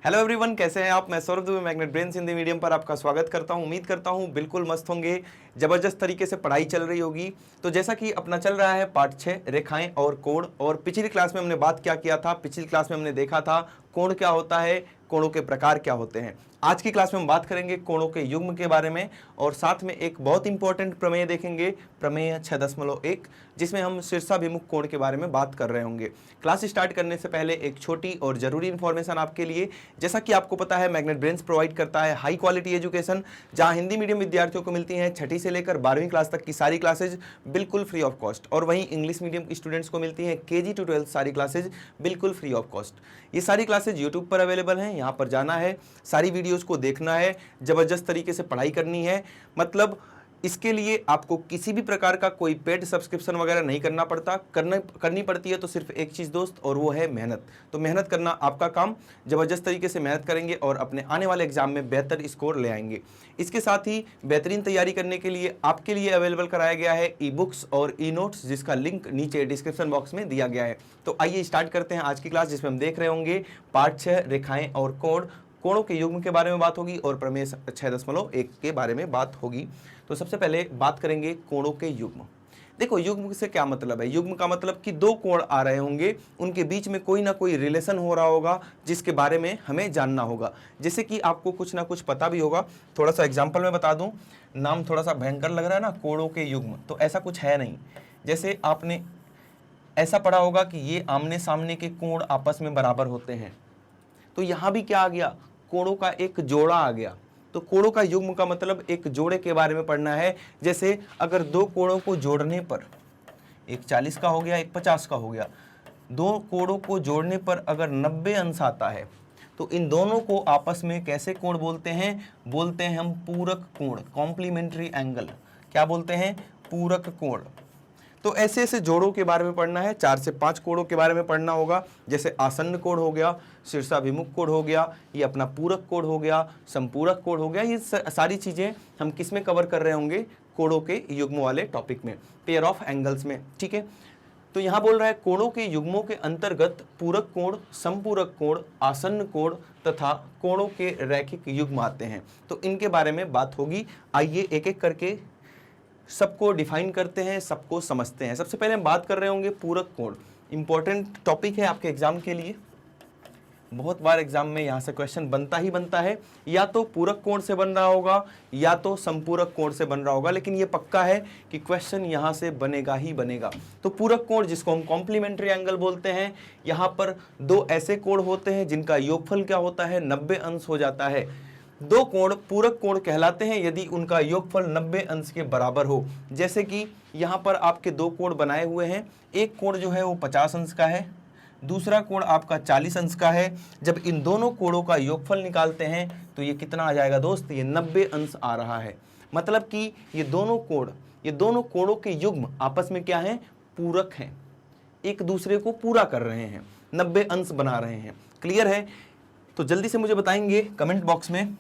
Hello everyone, कैसे हैं आप। मैं Saurabh Dubey magnet brains Hindi medium पर आपका स्वागत करता हूं। उम्मीद करता हूं बिल्कुल मस्त होंगे। ज़बरदस्त तरीके से पढ़ाई चल रही होगी। तो जैसा कि अपना चल रहा है पार्ट 6 रेखाएं और कोण। और पिछली क्लास में हमने बात क्या किया था, पिछली क्लास में हमने देखा था कोण क्या होता है, कोणों के प्रकार क्या होते हैं। आज की क्लास में हम बात करेंगे कोणों के युग्म के बारे में और साथ में एक बहुत इंपॉर्टेंट प्रमेय देखेंगे, प्रमेय 6.1, जिसमें हम शीर्षाभिमुख कोण के बारे में बात कर रहे होंगे। क्लास स्टार्ट करने से पहले एक छोटी और जरूरी इंफॉर्मेशन आपके लिए। जैसा कि आपको पता है मैग्नेट ब्रेन्स प्रोवाइड करता है हाई क्वालिटी एजुकेशन, जहां हिंदी मीडियम विद्यार्थियों को मिलती हैं 6ठी से लेकर 12वीं क्लास तक की सारी क्लासेज बिल्कुल फ्री ऑफ कॉस्ट, और वहीं इंग्लिश मीडियम स्टूडेंट्स को मिलती हैं KG to 12 सारी क्लासेज बिल्कुल फ्री ऑफ कॉस्ट। ये सारी क्लासेज यूट्यूब पर अवेलेबल हैं, यहाँ पर जाना है, सारी वीडियोज़ को देखना है, ज़बरदस्त तरीके से पढ़ाई करनी है। मतलब इसके लिए आपको किसी भी प्रकार का कोई पेड सब्सक्रिप्शन वगैरह नहीं करना पड़ता। करनी पड़ती है तो सिर्फ एक चीज़ दोस्त, और वो है मेहनत। तो मेहनत करना आपका काम, ज़बरदस्त तरीके से मेहनत करेंगे और अपने आने वाले एग्जाम में बेहतर स्कोर ले आएंगे। इसके साथ ही बेहतरीन तैयारी करने के लिए आपके लिए अवेलेबल कराया गया है ई बुक्स और ई नोट्स, जिसका लिंक नीचे डिस्क्रिप्शन बॉक्स में दिया गया है। तो आइए स्टार्ट करते हैं आज की क्लास, जिसमें हम देख रहे होंगे पार्ट 6 रेखाएं और कोण। कोणों के युग्म के बारे में बात होगी और प्रमेय 6.1 के बारे में बात होगी। तो सबसे पहले बात करेंगे कोणों के युग्म। देखो, युग्म से क्या मतलब है। युग्म का मतलब कि दो कोण आ रहे होंगे, उनके बीच में कोई ना कोई रिलेशन हो रहा होगा, जिसके बारे में हमें जानना होगा। जैसे कि आपको कुछ ना कुछ पता भी होगा। थोड़ा सा एग्जाम्पल में बता दूं, नाम थोड़ा सा भयंकर लग रहा है ना, कोणों के युग्म, तो ऐसा कुछ है नहीं। जैसे आपने ऐसा पढ़ा होगा कि ये आमने सामने के कोण आपस में बराबर होते हैं, तो यहां भी क्या आ गया, कोणों का एक जोड़ा आ गया। तो कोणों का युग्म का मतलब एक जोड़े के बारे में पढ़ना है। जैसे अगर दो कोणों को जोड़ने पर, एक 40 का हो गया, एक 50 का हो गया, दो कोणों को जोड़ने पर अगर 90 अंश आता है, तो इन दोनों को आपस में कैसे कोण बोलते हैं, बोलते हैं हम पूरक कोण, कॉम्प्लीमेंट्री एंगल। क्या बोलते हैं, पूरक कोण। तो ऐसे ऐसे जोड़ों के बारे में पढ़ना है, 4 से 5 कोणों के बारे में पढ़ना होगा। जैसे आसन्न कोण हो गया, शीर्षाभिमुख कोण हो गया, ये अपना पूरक कोण हो गया, संपूरक कोण हो गया। ये सारी चीजें हम किस में कवर कर रहे होंगे, कोणों के युग्म वाले टॉपिक में, पेयर ऑफ एंगल्स में। ठीक है, तो यहां बोल रहा है कोणों के युग्मों के अंतर्गत पूरक कोण, संपूरक कोण, आसन्न कोण तथा कोणों के रैखिक युग्म आते हैं। तो इनके बारे में बात होगी। आइए एक एक करके सबको डिफाइन करते हैं, सबको समझते हैं। सबसे पहले हम बात कर रहे होंगे पूरक कोण। इंपॉर्टेंट टॉपिक है आपके एग्जाम के लिए, बहुत बार एग्जाम में यहां से क्वेश्चन बनता ही बनता है। या तो पूरक कोण से बन रहा होगा या तो संपूरक कोण से बन रहा होगा, लेकिन ये पक्का है कि क्वेश्चन यहां से बनेगा ही बनेगा। तो पूरक कोण, जिसको हम कॉम्प्लीमेंट्री एंगल बोलते हैं, यहां पर दो ऐसे कोण होते हैं जिनका योगफल क्या होता है, 90 अंश हो जाता है। दो कोण पूरक कोण कहलाते हैं यदि उनका योगफल 90 अंश के बराबर हो। जैसे कि यहां पर आपके दो कोण बनाए हुए हैं, एक कोण जो है वो 50 अंश का है, दूसरा कोण आपका 40 अंश का है। जब इन दोनों कोणों का योगफल निकालते हैं तो ये कितना आ जाएगा दोस्त, ये 90 अंश आ रहा है। मतलब कि ये दोनों कोणों के युग्म आपस में क्या है, पूरक हैं, एक दूसरे को पूरा कर रहे हैं, 90 अंश बना रहे हैं। क्लियर है? तो जल्दी से मुझे बताएंगे कमेंट बॉक्स में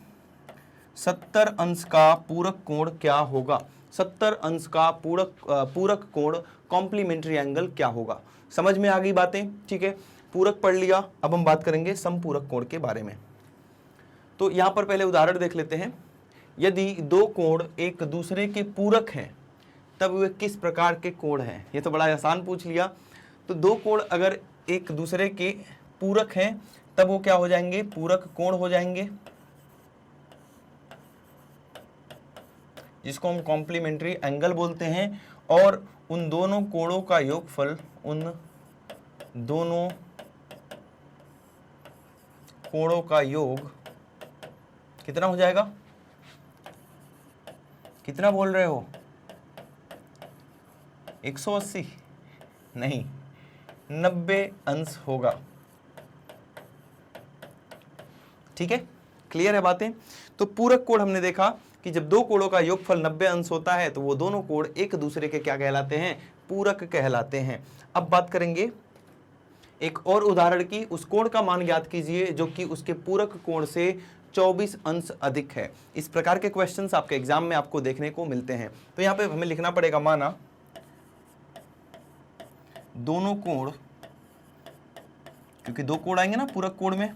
70 अंश का पूरक कोण क्या होगा। 70 अंश का पूरक कोण कॉम्प्लीमेंट्री एंगल क्या होगा। समझ में आ गई बातें? ठीक है, पूरक पढ़ लिया। अब हम बात करेंगे संपूरक कोण के बारे में। तो यहां पर पहले उदाहरण देख लेते हैं। यदि दो कोण एक दूसरे के पूरक हैं तब वे किस प्रकार के कोण हैं। ये तो बड़ा आसान पूछ लिया। तो दो कोण अगर एक दूसरे के पूरक हैं तब वो क्या हो जाएंगे, पूरक कोण हो जाएंगे, जिसको हम कॉम्प्लीमेंट्री एंगल बोलते हैं। और उन दोनों कोणों का योगफल, उन दोनों कोणों का योग कितना हो जाएगा, कितना बोल रहे हो, 180 नहीं, 90 अंश होगा। ठीक है, क्लियर है बातें? तो पूरक कोण हमने देखा कि जब दो कोणों का योगफल 90 अंश होता है तो वो दोनों कोण एक दूसरे के क्या कहलाते हैं, पूरक कहलाते हैं। अब बात करेंगे एक और उदाहरण की। उस कोण का मान ज्ञात कीजिए जो कि उसके पूरक कोण से 24 अंश अधिक है। इस प्रकार के क्वेश्चंस आपके एग्जाम में आपको देखने को मिलते हैं। तो यहां पे हमें लिखना पड़ेगा, माना दोनों कोण, क्योंकि दो कोण आएंगे ना पूरक कोण में,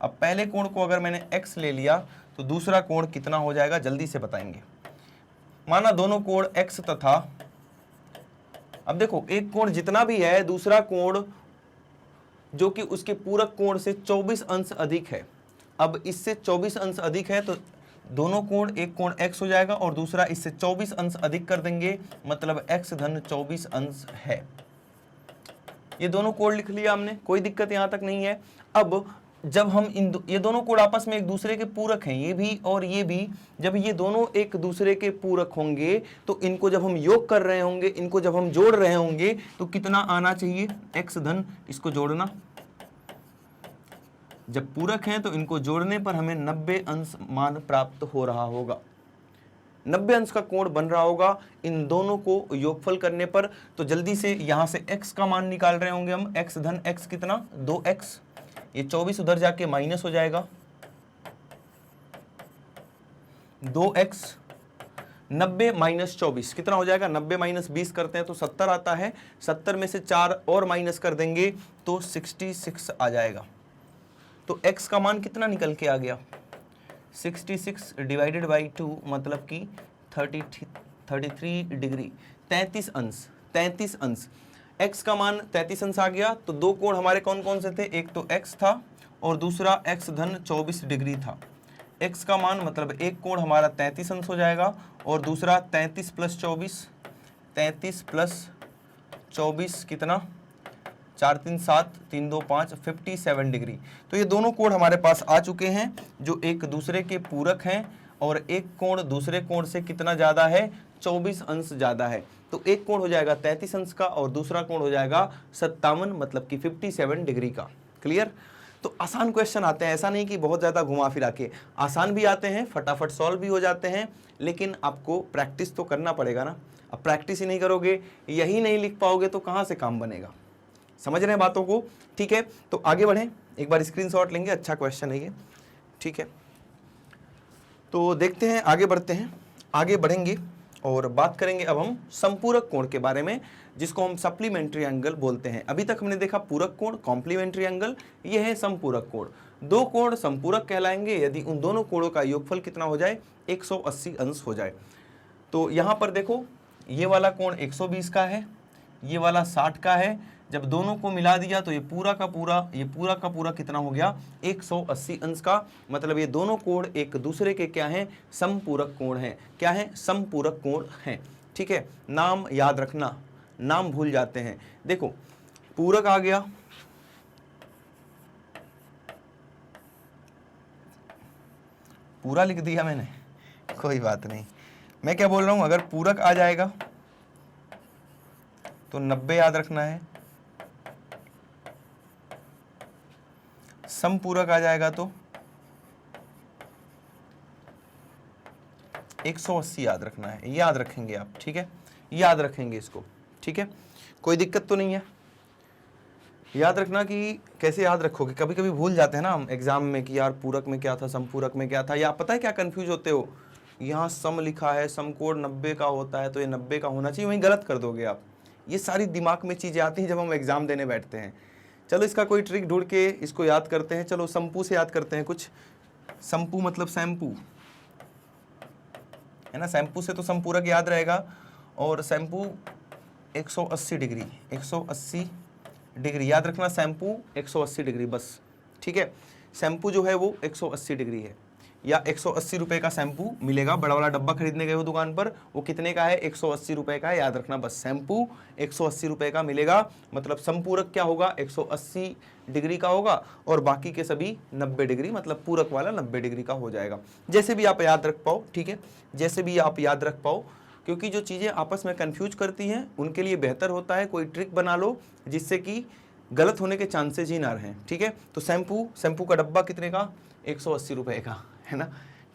अब पहले कोण को अगर मैंने x ले लिया तो दूसरा कोण कितना हो जाएगा जल्दी से बताएंगे। माना दोनों कोण x तथा, अब देखो एक कोण जितना भी है दूसरा कोण जो कि उसके पूरक कोण से 24 अंश अधिक है। अब इससे 24 अंश अधिक है तो दोनों कोण, एक कोण x हो जाएगा और दूसरा इससे 24 अंश अधिक कर देंगे, मतलब x धन 24 अंश है। ये दोनों कोण लिख लिया हमने, कोई दिक्कत यहां तक नहीं है। अब जब हम ये दोनों कोण आपस में एक दूसरे के पूरक हैं, ये भी और ये भी, जब ये दोनों एक दूसरे के पूरक होंगे तो इनको जब हम योग कर रहे होंगे, इनको जब हम जोड़ रहे होंगे तो कितना आना चाहिए, x धन, इसको जोड़ना, जब पूरक हैं तो इनको जोड़ने पर हमें 90 अंश मान प्राप्त हो रहा होगा, 90 अंश का कोण बन रहा होगा इन दोनों को योगफल करने पर। तो जल्दी से यहां से x का मान निकाल रहे होंगे हम, x धन x कितना, 2x, ये 24 उधर जाके माइनस हो जाएगा, 2x, 90 माइनस 24 कितना हो जाएगा, 90 माइनस 20 करते हैं तो 70 आता है, 70 में से 4 और माइनस कर देंगे तो 66 आ जाएगा। तो x का मान कितना निकल के आ गया, 66 डिवाइडेड बाई 2 मतलब कि 33 डिग्री, 33 अंश, 33 अंश। x का मान 33 अंश आ गया। तो दो कोण हमारे कौन कौन से थे, एक तो x था और दूसरा x धन 24 डिग्री था। x का मान मतलब एक कोण हमारा 33 अंश हो जाएगा और दूसरा 33 प्लस 24, 33 प्लस 24 कितना, 4 3 7 3 2 5, 57 डिग्री। तो ये दोनों कोण हमारे पास आ चुके हैं जो एक दूसरे के पूरक हैं और एक कोण दूसरे कोण से कितना ज़्यादा है, 24 अंश ज़्यादा है। तो एक कोण हो जाएगा 33 अंश का और दूसरा कोण हो जाएगा 57 मतलब कि 57 डिग्री का। क्लियर। तो आसान क्वेश्चन आते हैं, ऐसा नहीं कि बहुत ज़्यादा घुमा फिरा के, आसान भी आते हैं, फटाफट सॉल्व भी हो जाते हैं, लेकिन आपको प्रैक्टिस तो करना पड़ेगा ना। अब प्रैक्टिस ही नहीं करोगे, यही नहीं लिख पाओगे तो कहाँ से काम बनेगा। समझ रहे हैं बातों को, ठीक है। तो आगे बढ़ें, एक बार स्क्रीनशॉट लेंगे, अच्छा क्वेश्चन है ये, ठीक है। तो देखते हैं, आगे बढ़ते हैं, आगे बढ़ेंगे और बात करेंगे अब हम संपूरक कोण के बारे में, जिसको हम सप्लीमेंट्री एंगल बोलते हैं। अभी तक हमने देखा पूरक कोण, कॉम्प्लीमेंट्री एंगल, ये है संपूरक कोण। दो कोण संपूरक कहलाएंगे यदि उन दोनों कोणों का योगफल कितना हो जाए, 180 अंश हो जाए। तो यहाँ पर देखो, ये वाला कोण 120 का है, ये वाला 60 का है, जब दोनों को मिला दिया तो ये पूरा का पूरा कितना हो गया, 180 अंश का। मतलब ये दोनों कोण एक दूसरे के क्या हैं, समपूरक कोण हैं। क्या है, समपूरक कोण हैं, ठीक है। नाम याद रखना, नाम भूल जाते हैं। देखो पूरक आ गया, पूरा लिख दिया मैंने, कोई बात नहीं। मैं क्या बोल रहा हूं, अगर पूरक आ जाएगा तो 90 याद रखना है, समपूरक आ जाएगा तो 180 याद रखना है। याद रखेंगे आप, ठीक है, याद रखेंगे इसको, ठीक है, कोई दिक्कत तो नहीं है। याद रखना कि कैसे याद रखोगे, कभी कभी भूल जाते हैं ना हम एग्जाम में कि यार पूरक में क्या था, समपूरक में क्या था। या पता है क्या कंफ्यूज होते हो, यहाँ सम लिखा है, समकोण 90 का होता है तो ये 90 का होना चाहिए, वहीं गलत कर दोगे आप। ये सारी दिमाग में चीज़ें आती हैं जब हम एग्जाम देने बैठते हैं। चलो इसका कोई ट्रिक ढूंढ के इसको याद करते हैं। चलो संपू से याद करते हैं कुछ। संपू मतलब शैम्पू है ना, शैम्पू से तो संपूरक याद रहेगा। और शैम्पू 180 डिग्री, 180 डिग्री याद रखना, शैम्पू 180 डिग्री बस, ठीक है। शैम्पू जो है वो 180 डिग्री है, या 180 रुपये का शैम्पू मिलेगा। बड़ा वाला डब्बा खरीदने गए हो दुकान पर, वो कितने का है, 180 रुपये का है, याद रखना बस। शैम्पू 180 रुपये का मिलेगा, मतलब संपूरक क्या होगा, 180 डिग्री का होगा और बाकी के सभी 90 डिग्री, मतलब पूरक वाला 90 डिग्री का हो जाएगा। जैसे भी आप याद रख पाओ, ठीक है, जैसे भी आप याद रख पाओ, क्योंकि जो चीज़ें आपस में कन्फ्यूज करती हैं उनके लिए बेहतर होता है कोई ट्रिक बना लो जिससे कि गलत होने के चांसेज ही ना रहें, ठीक है। तो शैम्पू का डब्बा कितने का, 180 रुपये का, है ना,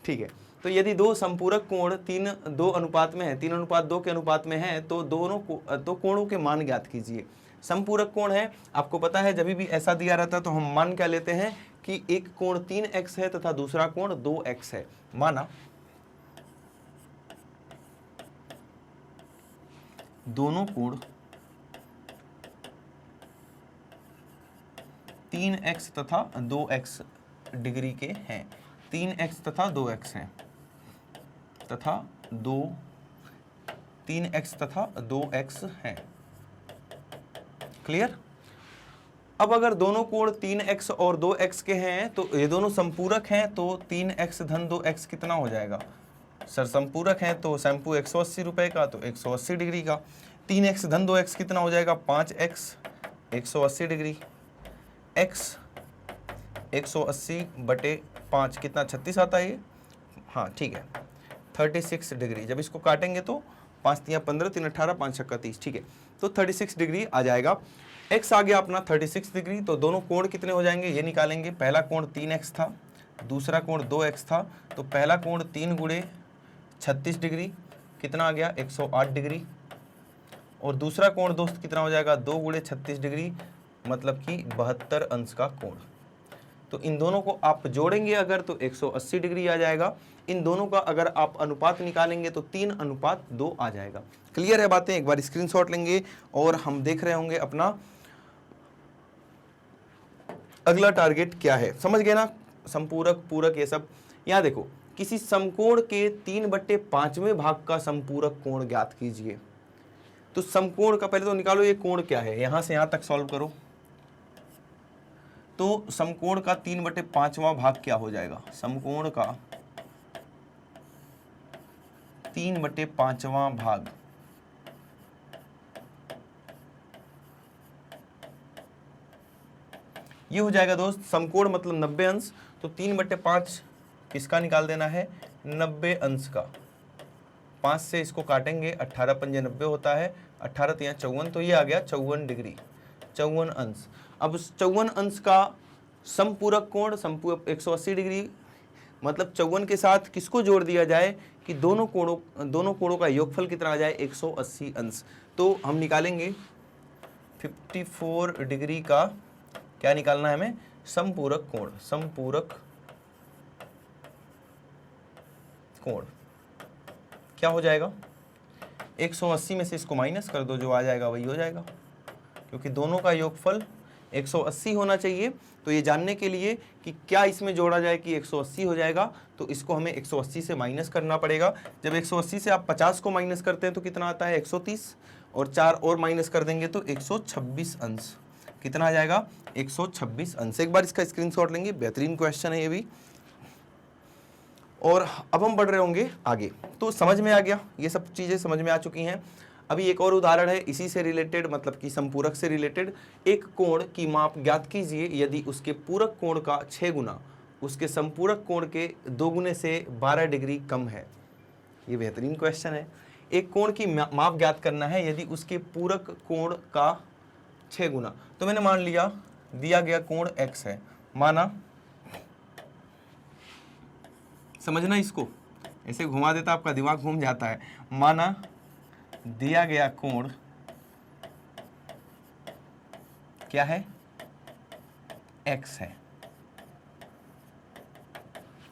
ठीक है। तो यदि दो संपूरक कोण 3:2 अनुपात में है, 3:2 के अनुपात में है, तो दो कोणों के मान ज्ञात कीजिए। संपूरक कोण है, आपको पता है जब भी ऐसा दिया रहता है तो हम मान क्या लेते हैं कि एक कोण 3x है तथा दूसरा कोण 2x है। माना दोनों कोण 3x तथा 2x डिग्री के हैं। 3x तथा 2x हैं, तथा 3x तथा 2x हैं। क्लियर? अब अगर दोनों कोण 3x और 2x के हैं तो ये दोनों संपूरक हैं, तो 3x धन 2x कितना हो जाएगा? सर संपूरक हैं तो शैम्पू 180 रुपए का, तो 180 डिग्री का। 3x धन 2x कितना हो जाएगा? 5x 180 degree. x 180 बटे 5 कितना? 36 आता है ये। हाँ ठीक है, 36 डिग्री। जब इसको काटेंगे तो 5 तियां 15, 3 18, 5 छक्का 30। ठीक है, तो 36 डिग्री आ जाएगा। x आ गया अपना 36 डिग्री। तो दोनों कोण कितने हो जाएंगे ये निकालेंगे। पहला कोण 3x था, दूसरा कोण 2x था, तो पहला कोण 3 गुणे 36 डिग्री कितना आ गया? 108 डिग्री। और दूसरा कोण दोस्त कितना हो जाएगा? 2 गुणे 36 डिग्री, मतलब कि 72 अंश का कोण। तो इन दोनों को आप जोड़ेंगे अगर तो 180 डिग्री आ जाएगा। इन दोनों का अगर आप अनुपात निकालेंगे तो 3:2 आ जाएगा। क्लियर है बातें? एक बार स्क्रीनशॉट लेंगे और हम देख रहे होंगे अपना अगला टारगेट क्या है। समझ गए ना? संपूरक, पूरक, ये सब। यहां देखो, किसी समकोण के 3/5वें भाग का संपूरक कोण ज्ञात कीजिए। तो समकोण का पहले तो निकालो ये कोण क्या है, यहां से यहां तक सॉल्व करो। तो समकोण का 3/5वां भाग क्या हो जाएगा? समकोण का 3/5वां भाग ये हो जाएगा दोस्त, समकोण मतलब 90 अंश। तो 3/5 किसका निकाल देना है? 90 अंश का। 5 से इसको काटेंगे, 18 पंजे 90 होता है, 18 तियां 54, तो ये आ गया 54 डिग्री, 54 अंश। अब 54 अंश का समपूरक कोण 180 डिग्री, मतलब 54 के साथ किसको जोड़ दिया जाए कि दोनों कोणों का योगफल कितना आ जाए? 180 अंश। तो हम निकालेंगे 54 डिग्री का क्या निकालना है हमें? समपूरक कोण। समपूरक कोण क्या हो जाएगा? 180 में से इसको माइनस कर दो, जो आ जाएगा वही हो जाएगा, क्योंकि दोनों का योगफल 180 होना चाहिए। तो ये जानने के लिए कि क्या इसमें जोड़ा जाए कि 180 हो जाएगा, तो इसको हमें 180 से माइनस करना पड़ेगा। जब 180 से आप 50 को माइनस करते हैं तो कितना आता है? 130, और 4 और माइनस कर देंगे तो 126 अंश। कितना आ जाएगा? 126 अंश। एक बार इसका स्क्रीनशॉट लेंगे, बेहतरीन क्वेश्चन है ये भी। और अब हम बढ़ रहे होंगे आगे। तो समझ में आ गया, ये सब चीज़ें समझ में आ चुकी हैं। अभी एक और उदाहरण है इसी से रिलेटेड, मतलब कि संपूरक से रिलेटेड। एक कोण की माप ज्ञात कीजिए यदि उसके पूरक कोण का 6 गुना उसके संपूरक कोण के 2 गुने से 12 डिग्री कम है। ये बेहतरीन क्वेश्चन है। एक कोण की माप ज्ञात करना है यदि उसके पूरक कोण का 6 गुना। तो मैंने मान लिया दिया गया कोण x है, माना, समझना इसको, ऐसे घुमा देता आपका दिमाग घूम जाता है। माना दिया गया कोण क्या है? x है।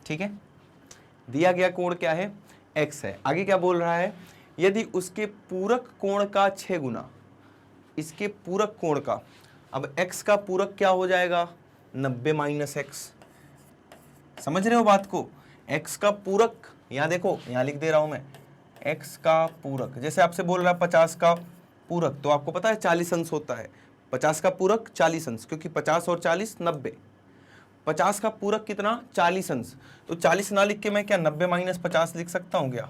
ठीक है, दिया गया कोण क्या है? x है। आगे क्या बोल रहा है? यदि उसके पूरक कोण का 6 गुना इसके पूरक कोण का, अब x का पूरक क्या हो जाएगा? 90 माइनस x। समझ रहे हो बात को? x का पूरक, यहां देखो, यहां लिख दे रहा हूं मैं, x का पूरक। जैसे आपसे बोल रहा है 50 का पूरक, तो आपको पता है 40 अंश होता है। 50 का पूरक 40 अंश, क्योंकि 50 और 40 90। 50 का पूरक कितना? 40 अंश। तो 40 ना लिख के मैं क्या 90 माइनस 50 लिख सकता हूं क्या?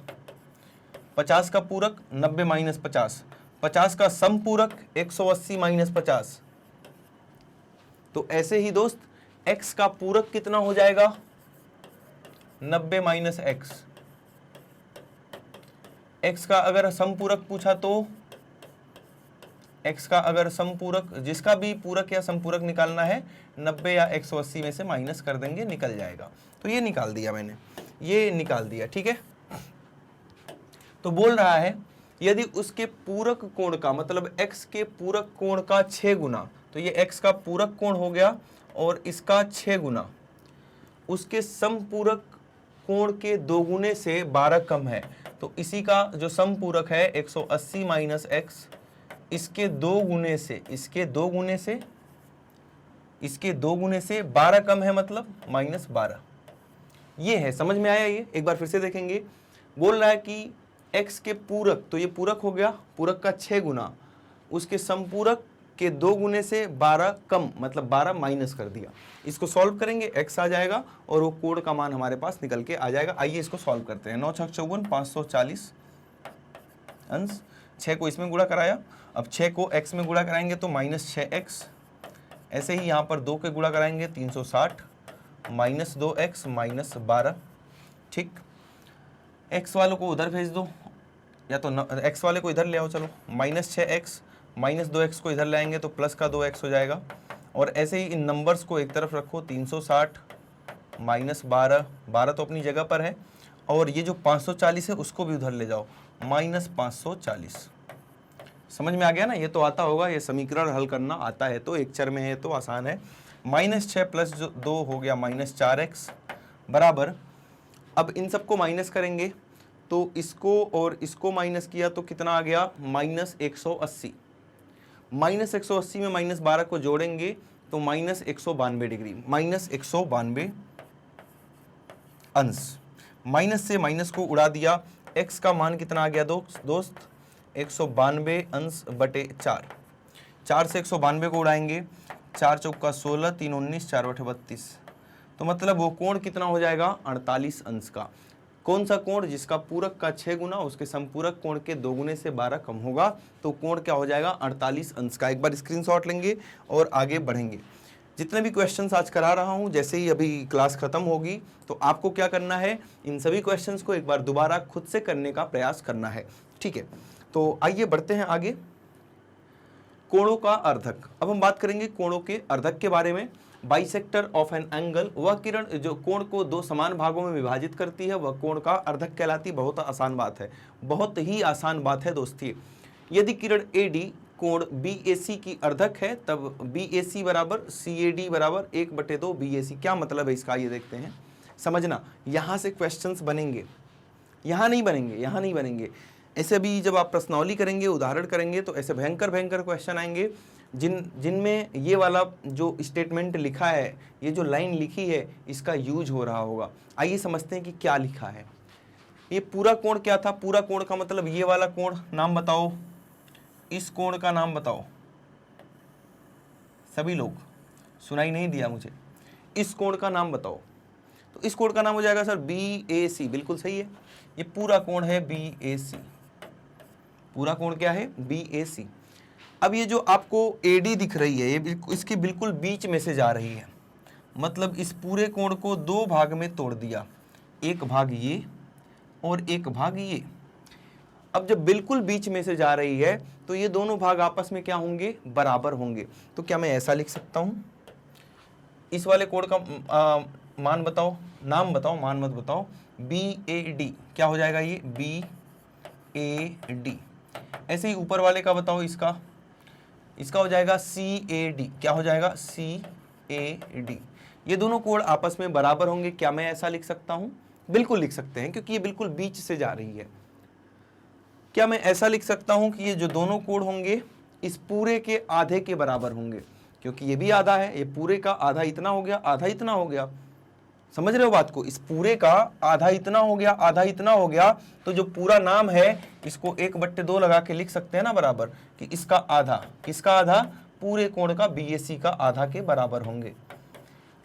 50 का पूरक 90 माइनस 50, 50 का समपूरक 180 माइनस 50। तो ऐसे ही दोस्त x का पूरक कितना हो जाएगा? 90 माइनस x। x का अगर समपूरक पूछा तो x का अगर समपूरक, जिसका भी पूरक या समपूरक निकालना है, 90 या 180 में से माइनस कर देंगे, निकल जाएगा। तो ये निकाल दिया मैंने, ये निकाल दिया। ठीक है, तो बोल रहा है यदि उसके पूरक कोण का, मतलब x के पूरक कोण का 6 गुना, तो ये x का पूरक कोण हो गया, और इसका 6 गुना उसके समपूरक कोण के 2 गुने से 12 कम है। तो इसी का जो समपूरक है 180 माइनस x, इसके 2 गुने से, इसके 2 गुने से इसके 2 गुने से 12 कम है, मतलब -12। ये है, समझ में आया? ये एक बार फिर से देखेंगे। बोल रहा है कि x के पूरक, तो ये पूरक हो गया, पूरक का 6 गुना, उसके समपूरक के 2 गुने से 12 कम, मतलब 12 माइनस कर दिया। इसको सॉल्व करेंगे, x आ जाएगा और वो कोण का मान हमारे पास निकल के आ जाएगा। आइए इसको सॉल्व करते हैं। 9 छक 54, 540 अंश, 6 को इसमें गुणा कराया, अब 6 को x में गुणा कराएंगे तो -6x, ऐसे ही यहाँ पर 2 के गुणा कराएंगे 360, -2x -12। ठीक, x वालों को उधर भेज दो, या तो x वाले को इधर ले आओ, चलो -6x -2x को इधर ले आएंगे तो प्लस का 2x हो जाएगा। और ऐसे ही इन नंबर्स को एक तरफ रखो, 360 -12, 12 तो अपनी जगह पर है, और ये जो 540 है उसको भी उधर ले जाओ, -540। समझ में आ गया ना? ये तो आता होगा, ये समीकरण हल करना आता है, तो एक चर में है तो आसान है। -6 + 2 हो गया -4x, बराबर, अब इन सबको माइनस करेंगे तो इसको और इसको माइनस किया तो कितना आ गया, -180। -180 में -12 को जोड़ेंगे तो -192 डिग्री, -192 अंश। माइनस से माइनस को उड़ा दिया, x का मान कितना आ गया दोस्त, 192 अंश बटे 4। 4 से 192 को उड़ाएंगे, 4 चौका 16, 3 19, 4 बटे 32, तो मतलब वो कोण कितना हो जाएगा, 48 अंश का। कौन सा कोण? जिसका पूरक का 6 गुना उसके संपूरक कोण के 2 गुने से 12 कम होगा, तो कोण क्या हो जाएगा, 48 अंश का। एक बार स्क्रीनशॉट लेंगे और आगे बढ़ेंगे। जितने भी क्वेश्चंस आज करा रहा हूं, जैसे ही अभी क्लास खत्म होगी तो आपको क्या करना है, इन सभी क्वेश्चंस को एक बार दोबारा खुद से करने का प्रयास करना है। ठीक है, तो आइए बढ़ते हैं आगे। कोणों का अर्धक, अब हम बात करेंगे कोणों के अर्धक के बारे में। बाइसेक्टर ऑफ एन एंगल, वह किरण जो कोण को 2 समान भागों में विभाजित करती है, वह कोण का अर्धक कहलाती है। बहुत आसान बात है, बहुत ही आसान बात है दोस्ती। यदि किरण AD कोण BAC की अर्धक है, तब BAC बराबर CAD बराबर 1/2 BAC। क्या मतलब है इसका, ये देखते हैं, समझना। यहाँ से क्वेश्चंस बनेंगे, यहाँ नहीं बनेंगे, यहाँ नहीं बनेंगे। ऐसे भी जब आप प्रश्नावली करेंगे, उदाहरण करेंगे, तो ऐसे भयंकर भयंकर क्वेश्चन आएंगे जिनमें ये वाला जो स्टेटमेंट लिखा है, ये जो लाइन लिखी है, इसका यूज हो रहा होगा। आइए समझते हैं कि क्या लिखा है। ये पूरा कोण क्या था? पूरा कोण का मतलब ये वाला कोण, नाम बताओ, इस कोण का नाम बताओ। सभी लोग, सुनाई नहीं दिया मुझे, इस कोण का नाम बताओ। तो इस कोण का नाम हो जाएगा सर BAC। बिल्कुल सही है, ये पूरा कोण है BAC। पूरा कोण क्या है? BAC। अब ये जो आपको AD दिख रही है, ये इसके बिल्कुल बीच में से जा रही है, मतलब इस पूरे कोण को 2 भाग में तोड़ दिया, एक भाग ये और एक भाग ये। अब जब बिल्कुल बीच में से जा रही है तो ये दोनों भाग आपस में क्या होंगे? बराबर होंगे। तो क्या मैं ऐसा लिख सकता हूं, इस वाले कोण का मान बताओ, नाम बताओ, मान मत बताओ, BAD। क्या हो जाएगा ये? BAD। ऐसे ही ऊपर वाले का बताओ, इसका हो जाएगा CAD। क्या हो जाएगा? CAD। ये दोनों कोण आपस में बराबर होंगे। क्या मैं ऐसा लिख सकता हूं? बिल्कुल लिख सकते हैं, क्योंकि ये बिल्कुल बीच से जा रही है। क्या मैं ऐसा लिख सकता हूं कि ये जो दोनों कोण होंगे इस पूरे के आधे के बराबर होंगे, क्योंकि ये भी आधा है, ये पूरे का आधा इतना हो गया, आधा इतना हो गया। समझ रहे हो बात को? इस पूरे का आधा इतना हो गया, आधा इतना हो गया, तो जो पूरा नाम है इसको 1/2 लगा के लिख सकते हैं ना बराबर, कि इसका आधा, किसका आधा? पूरे कोण का BAC का आधा के बराबर होंगे।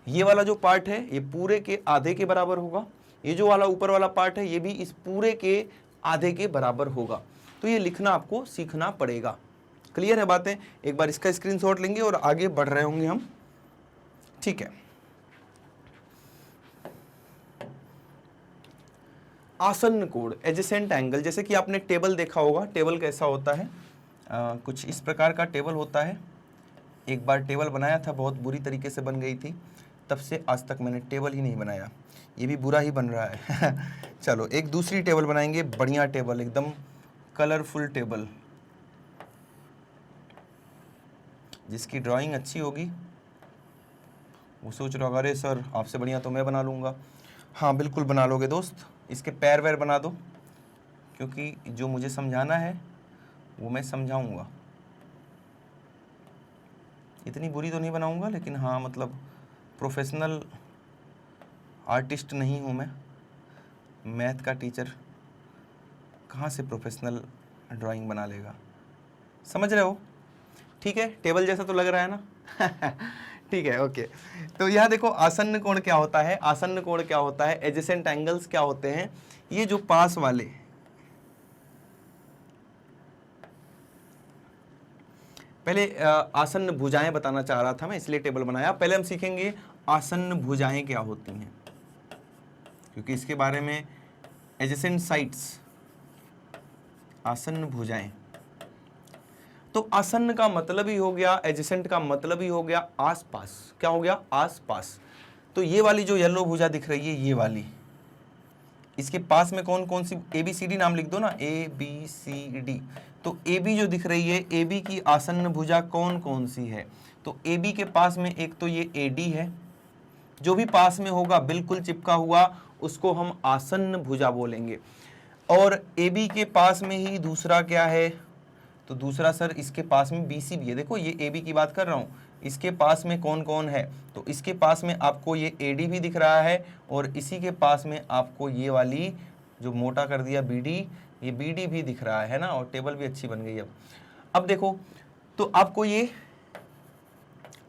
ये वाला जो पार्ट है ये पूरे के आधे के बराबर होगा, ये जो वाला ऊपर वाला पार्ट है ये भी इस पूरे के आधे के बराबर होगा। तो ये लिखना आपको सीखना पड़ेगा। क्लियर है बातें? एक बार इसका स्क्रीनशॉट लेंगे और आगे बढ़ रहे होंगे हम। ठीक है, आसन्न कोण, एडजेसेंट एंगल। जैसे कि आपने टेबल देखा होगा, टेबल कैसा होता है, कुछ इस प्रकार का टेबल होता है। एक बार टेबल बनाया था, बहुत बुरी तरीके से बन गई थी, तब से आज तक मैंने टेबल ही नहीं बनाया। ये भी बुरा ही बन रहा है चलो एक दूसरी टेबल बनाएंगे, बढ़िया टेबल, एकदम कलरफुल टेबल। जिसकी ड्राइंग अच्छी होगी वो सोच रहा होगा, अरे सर आपसे बढ़िया तो मैं बना लूँगा। हाँ बिल्कुल बना लोगे दोस्त। इसके पैर वैर बना दो, क्योंकि जो मुझे समझाना है वो मैं समझाऊंगा। इतनी बुरी तो नहीं बनाऊंगा, लेकिन हाँ मतलब प्रोफेशनल आर्टिस्ट नहीं हूँ मैं, मैथ का टीचर कहाँ से प्रोफेशनल ड्राइंग बना लेगा, समझ रहे हो? ठीक है, टेबल जैसा तो लग रहा है ना? ठीक है, ओके। तो यह देखो आसन्न कोण क्या होता है, आसन्न कोण क्या होता है, एडजेसेंट एंगल्स क्या होते हैं। ये जो पास वाले, पहले आसन्न भुजाएं बताना चाह रहा था मैं, इसलिए टेबल बनाया। पहले हम सीखेंगे आसन्न भुजाएं क्या होती हैं, क्योंकि इसके बारे में एडजेसेंट साइड्स, आसन्न भुजाएं। तो आसन्न का मतलब ही हो गया, एडजेसेंट का मतलब ही हो गया आसपास। क्या हो गया? आसपास। तो ये वाली जो येलो भुजा दिख रही है, ये वाली, इसके पास में कौन कौन सी, ए बी सी डी नाम लिख दो ना, ए बी सी डी। तो ए बी जो दिख रही है, ए बी की आसन्न भुजा कौन कौन सी है? तो ए बी के पास में एक तो ये ए डी है, जो भी पास में होगा बिल्कुल चिपका हुआ उसको हम आसन्न भुजा बोलेंगे। और ए बी के पास में ही दूसरा क्या है? तो दूसरा सर इसके पास में बी सी भी है। देखो ये ए बी की बात कर रहा हूँ, इसके पास में कौन कौन है? तो इसके पास में आपको ये ए डी भी दिख रहा है, और इसी के पास में आपको ये वाली जो मोटा कर दिया बी डी, ये बी डी भी दिख रहा है ना। और टेबल भी अच्छी बन गई। अब देखो, तो आपको ये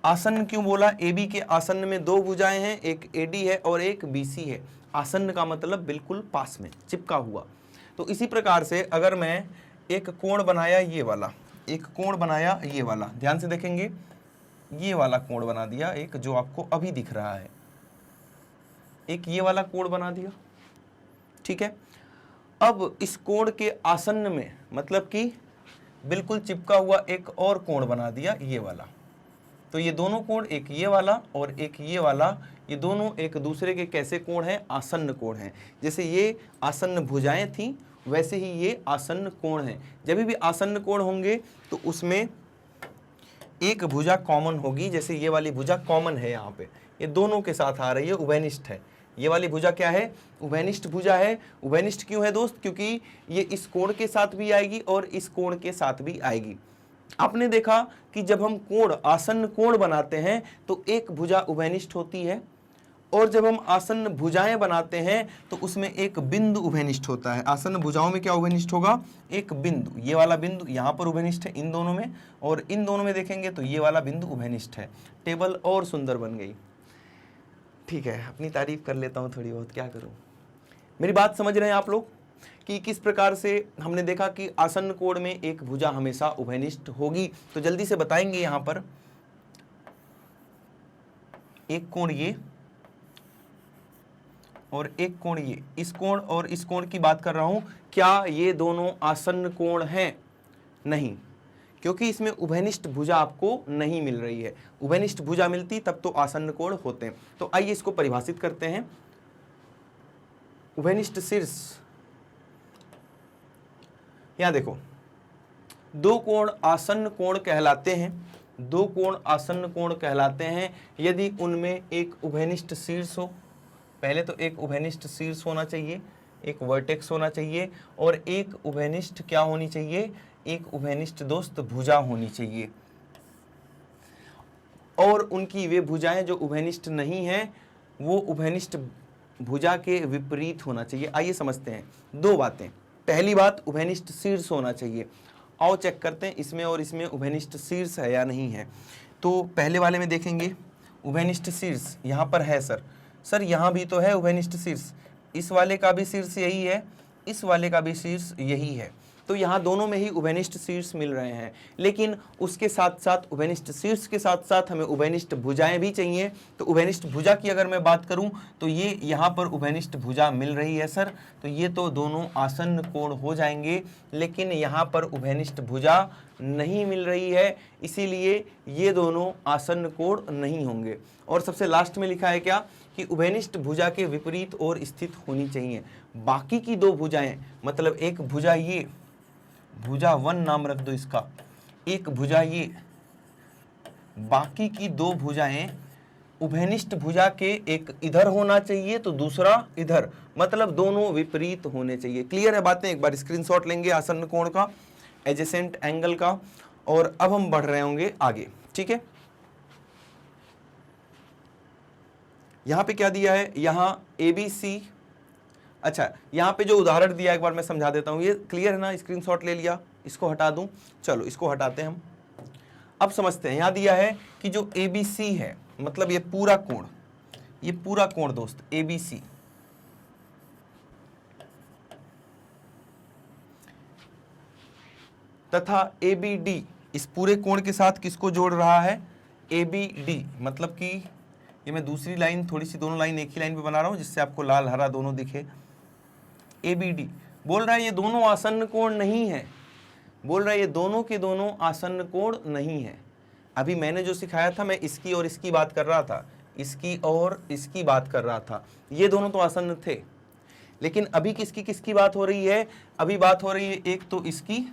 आसन्न क्यों बोला? ए बी के आसन्न में दो भुजाएं हैं, एक ए डी है और एक बी सी है। आसन्न का मतलब बिल्कुल पास में, चिपका हुआ। तो इसी प्रकार से अगर मैं एक कोण बनाया ये वाला, एक कोण बनाया ये वाला, ध्यान से देखेंगे, ये वाला कोण बना दिया एक, जो आपको अभी दिख रहा है, एक ये वाला कोण बना दिया, ठीक है। अब इस कोण के आसन्न में, मतलब कि बिल्कुल चिपका हुआ एक और कोण बना दिया, ये वाला। तो ये दोनों कोण, एक ये वाला और एक ये वाला, ये दोनों एक दूसरे के कैसे कोण हैं? आसन्न कोण हैं। जैसे ये आसन्न भुजाएं थी, वैसे ही ये आसन्न कोण हैं। जब भी आसन्न कोण होंगे तो उसमें एक भुजा कॉमन होगी। जैसे ये वाली भुजा कॉमन है, यहाँ पे ये दोनों के साथ आ रही है, उभयनिष्ठ है। ये वाली भुजा क्या है? उभयनिष्ठ भुजा है। उभयनिष्ठ क्यों है दोस्त? क्योंकि ये इस कोण के साथ भी आएगी और इस कोण के साथ भी आएगी। आपने देखा कि जब हम कोण, आसन्न कोण बनाते हैं तो एक भुजा उभयनिष्ठ होती है, और जब हम आसन्न भुजाएं बनाते हैं तो उसमें एक बिंदु उभयनिष्ठ होता है। आसन्न भुजाओं में क्या उभयनिष्ठ होगा? एक बिंदु। ये वाला बिंदु यहाँ पर उभयनिष्ठ है इन दोनों में, और इन दोनों में देखेंगे तो ये वाला बिंदु उभयनिष्ठ है। टेबल और सुंदर बन गई। ठीक है, अपनी तारीफ कर लेता हूँ थोड़ी बहुत, क्या करूँ। मेरी बात समझ रहे हैं आप लोग कि किस प्रकार से हमने देखा कि आसन्न कोण में एक भुजा हमेशा उभयनिष्ठ होगी। तो जल्दी से बताएंगे, यहाँ पर एक कोण ये और एक कोण ये, इस कोण और इस कोण की बात कर रहा हूं। क्या ये दोनों आसन्न कोण हैं? नहीं, क्योंकि इसमें उभयनिष्ठ भुजा आपको नहीं मिल रही है। उभयनिष्ठ भुजा मिलती तब तो आसन्न कोण होते हैं। तो आइए इसको परिभाषित करते हैं। उभयनिष्ठ शीर्ष, यहां देखो, दो कोण आसन्न कोण कहलाते हैं। दो कोण आसन्न कोण कहलाते हैं यदि उनमें एक उभयनिष्ठ शीर्ष हो। पहले तो एक उभयनिष्ठ शीर्ष होना चाहिए, एक वर्टेक्स होना चाहिए, और एक उभयनिष्ठ क्या होनी चाहिए? एक उभयनिष्ठ दोस्त भुजा होनी चाहिए। और उनकी वे भुजाएं जो उभयनिष्ठ नहीं हैं, वो उभयनिष्ठ भुजा के विपरीत होना चाहिए। आइए समझते हैं दो बातें। पहली बात, उभयनिष्ठ शीर्ष होना चाहिए। आओ चेक करते हैं इसमें और इसमें उभयनिष्ठ शीर्ष है या नहीं है। तो पहले वाले में देखेंगे उभयनिष्ठ शीर्ष यहाँ पर है। सर यहाँ भी तो है उभयनिष्ठ शीर्ष, इस वाले का भी शीर्ष यही है, इस वाले का भी शीर्ष यही है। तो यहाँ दोनों में ही उभयनिष्ठ शीर्ष मिल रहे हैं। लेकिन उसके साथ साथ, उभयनिष्ठ शीर्ष के साथ साथ हमें उभयनिष्ठ भुजाएं भी चाहिए। तो उभयनिष्ठ भुजा की अगर मैं बात करूं तो ये यहाँ पर उभयनिष्ठ भुजा मिल रही है सर, तो ये तो दोनों आसन्न कोण हो जाएंगे। लेकिन यहाँ पर उभयनिष्ठ भुजा नहीं मिल रही है, इसीलिए ये दोनों आसन्न कोण नहीं होंगे। और सबसे लास्ट में लिखा है क्या? कि उभयनिष्ठ भुजा के विपरीत और स्थित होनी चाहिए। बाकी की दो भुजाएं, मतलब एक भुजा ये, भुजा 1 नाम रख दो इसका, एक भुजा ये, बाकी की दो भुजाएं उभयनिष्ठ भुजा के एक इधर होना चाहिए तो दूसरा इधर, मतलब दोनों विपरीत होने चाहिए। क्लियर है बातें? एक बार स्क्रीनशॉट लेंगे आसन्न कोण का, एडजेसेंट एंगल का, और अब हम बढ़ रहे होंगे आगे। ठीक है, यहाँ पे क्या दिया है, यहाँ ABC। अच्छा, यहाँ पे जो उदाहरण दिया एक बार मैं समझा देता हूँ, ये क्लियर है ना, स्क्रीनशॉट ले लिया, इसको हटा दूं, चलो इसको हटाते हैं हम। अब समझते हैं, यहाँ दिया है कि जो ABC है, मतलब ये पूरा कोण, ये पूरा कोण दोस्त ABC, तथा ABD, इस पूरे कोण के साथ किसको जोड़ रहा है, ABD, मतलब कि ये मैं दूसरी लाइन, थोड़ी सी दोनों लाइन एक ही लाइन पे बना रहा हूं जिससे आपको लाल हरा दोनों दिखे। ABD बोल रहा है ये दोनों आसन्न कोण नहीं है, बोल रहा है ये दोनों के दोनों आसन्न कोण नहीं है। अभी मैंने जो सिखाया था, मैं इसकी और इसकी बात कर रहा था, इसकी और इसकी बात कर रहा था, ये दोनों तो आसन्न थे। लेकिन अभी किसकी किसकी बात हो रही है, अभी बात हो रही है एक तो इसकी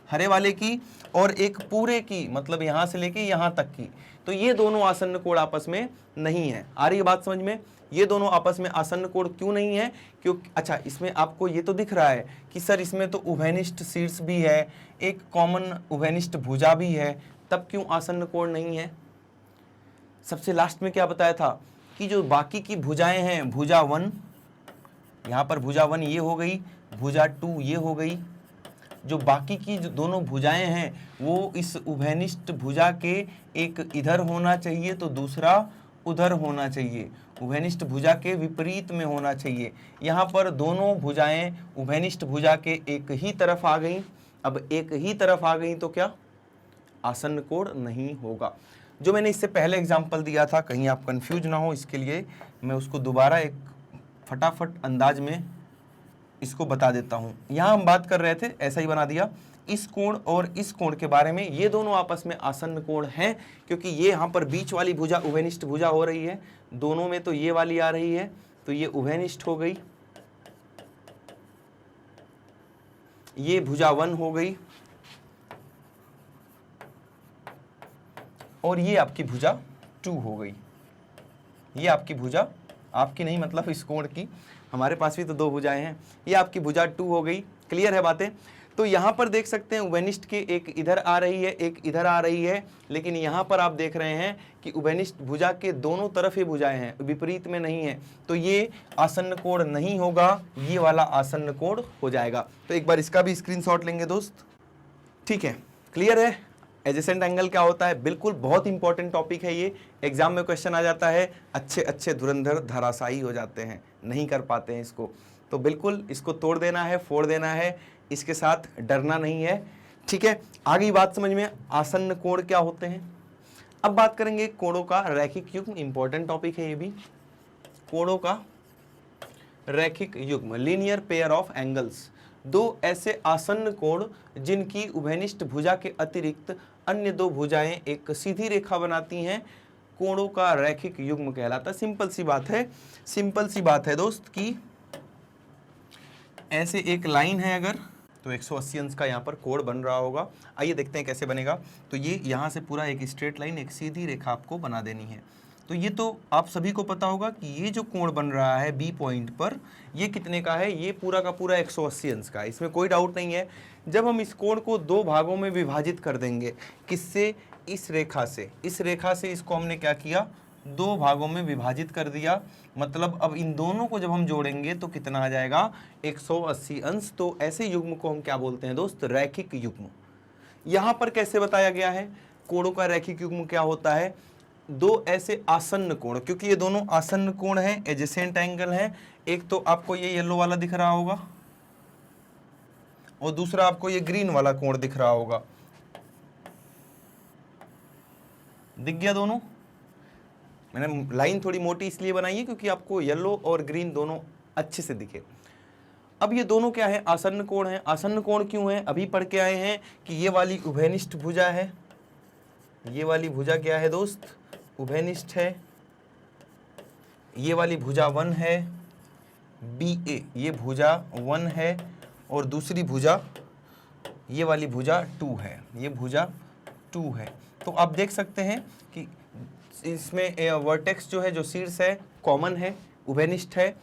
हरे वाले की और एक पूरे की, मतलब यहां से लेके यहां तक की। तो ये दोनों आसन्न कोण आपस में नहीं है। आ रही है बात समझ में, ये दोनों आपस में आसन्न कोण क्यों नहीं है, क्योंकि अच्छा इसमें आपको ये तो दिख रहा है कि सर इसमें तो उभयनिष्ठ शीर्ष भी है, एक कॉमन उभयनिष्ठ भुजा भी है, तब क्यों आसन्न कोण नहीं है। सबसे लास्ट में क्या बताया था कि जो बाकी की भुजाएं हैं, भुजा 1, यहां पर भुजा 1 ये हो गई, भुजा 2 ये हो गई, जो बाकी की जो दोनों भुजाएं हैं वो इस उभयनिष्ठ भुजा के एक इधर होना चाहिए तो दूसरा उधर होना चाहिए, उभयनिष्ठ भुजा के विपरीत में होना चाहिए। यहाँ पर दोनों भुजाएं उभयनिष्ठ भुजा के एक ही तरफ आ गई। अब एक ही तरफ आ गई तो क्या, आसन्न कोण नहीं होगा। जो मैंने इससे पहले एग्जाम्पल दिया था, कहीं आप कंफ्यूज ना हो, इसके लिए मैं उसको दोबारा एक फटाफट अंदाज में इसको बता देता हूं। यहां हम बात कर रहे थे, ऐसा ही बना दिया, इस कोण और इस कोण के बारे में। ये दोनों आपस में आसन्न कोण हैं, क्योंकि ये यहां पर बीच वाली भुजा उभयनिष्ठ भुजा हो रही है, दोनों में तो ये वाली आ रही है, तो ये उभयनिष्ठ हो गई, ये भुजा 1 हो गई, और ये आपकी भुजा 2 हो गई। ये आपकी भुजा, आपकी नहीं मतलब इस कोण की, हमारे पास भी तो 2 भुजाएं हैं, ये आपकी भुजा 2 हो गई। क्लियर है बातें। तो यहाँ पर देख सकते हैं उभयनिष्ठ के एक इधर आ रही है, एक इधर आ रही है, लेकिन यहाँ पर आप देख रहे हैं कि उभयनिष्ठ भुजा के दोनों तरफ ही भुजाएं हैं, विपरीत में नहीं है, तो ये आसन्न कोण नहीं होगा, ये वाला आसन्न कोण हो जाएगा। तो एक बार इसका भी स्क्रीनशॉट लेंगे दोस्त, ठीक है। क्लियर है एडजेसेंट एंगल क्या होता है, बिल्कुल बहुत इंपॉर्टेंट टॉपिक है ये, एग्जाम में क्वेश्चन आ जाता है, अच्छे अच्छे धुरंधर धराशायी हो जाते हैं, नहीं कर पाते हैं इसको, तो बिल्कुल इसको तोड़ देना है, फोड़ देना है, इसके साथ डरना नहीं है, ठीक है। आगे बात समझ में, आसन्न कोण क्या होते हैं। अब बात करेंगे कोणों का रैखिक युग्म, इंपॉर्टेंट टॉपिक है ये भी, कोणों का रैखिक युग्म, लीनियर पेयर ऑफ एंगल्स, दो ऐसे आसन्न कोण जिनकी उभयनिष्ठ भुजा के अतिरिक्त अन्य 2 भुजाएं एक सीधी रेखा बनाती हैं, कोणों का रैखिक युग्म कहलाता है। सिंपल सी बात है, सिंपल सी बात है दोस्त कि ऐसे एक लाइन है अगर, तो 180 अंश का यहाँ पर कोण बन रहा होगा। आइए देखते हैं कैसे बनेगा। तो ये यहाँ से पूरा एक स्ट्रेट लाइन, एक सीधी रेखा आपको बना देनी है। तो ये तो आप सभी को पता होगा कि ये जो कोण बन रहा है बी पॉइंट पर, ये कितने का है, ये पूरा का पूरा 180 अंश का है, इसमें कोई डाउट नहीं है। जब हम इस कोण को 2 भागों में विभाजित कर देंगे, किससे, इस रेखा से, इस रेखा से इसको हमने क्या किया, 2 भागों में विभाजित कर दिया, मतलब अब इन दोनों को जब हम जोड़ेंगे तो कितना आ जाएगा, 180 अंश। तो ऐसे युग्म को हम क्या बोलते हैं दोस्त, रैखिक युग्म। यहाँ पर कैसे बताया गया है, कोणों का रैखिक युग्म क्या होता है, 2 ऐसे आसन्न कोण, क्योंकि ये दोनों आसन्न कोण हैं, एडजेसेंट एंगल हैं। एक तो आपको ये येलो वाला दिख रहा होगा और दूसरा आपको ये ग्रीन वाला कोण दिख रहा होगा, दिख गया दोनों। मैंने लाइन थोड़ी मोटी इसलिए बनाई है क्योंकि आपको येलो और ग्रीन दोनों अच्छे से दिखे। अब ये दोनों क्या है, आसन्न कोण है। आसन्न कोण क्यों है, अभी पढ़ के आए हैं कि ये वाली उभयनिष्ठ भुजा है, ये वाली भुजा क्या है दोस्त, उभयनिष्ठ है, ये वाली भुजा 1 है, BA ये भुजा 1 है, और दूसरी भुजा ये वाली भुजा 2 है, ये भुजा 2 है। तो आप देख सकते हैं कि इसमें वर्टेक्स जो है, जो शीर्ष है, कॉमन है, उभयनिष्ठ है।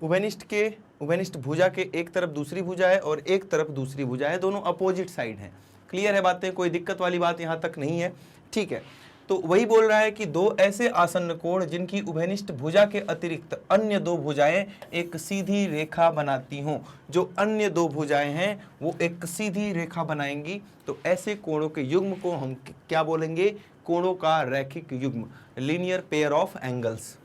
उभयनिष्ठ भुजा के एक तरफ दूसरी भुजा है और एक तरफ दूसरी भुजा है, दोनों अपोजिट साइड हैं। क्लियर है बातें, कोई दिक्कत वाली बात यहाँ तक नहीं है, ठीक है। तो वही बोल रहा है कि दो ऐसे आसन्न कोण जिनकी उभयनिष्ठ भुजा के अतिरिक्त अन्य दो भुजाएं एक सीधी रेखा बनाती हों। जो अन्य दो भुजाएं हैं वो एक सीधी रेखा बनाएंगी, तो ऐसे कोणों के युग्म को हम क्या बोलेंगे? कोणों का रैखिक युग्म, linear pair of angles.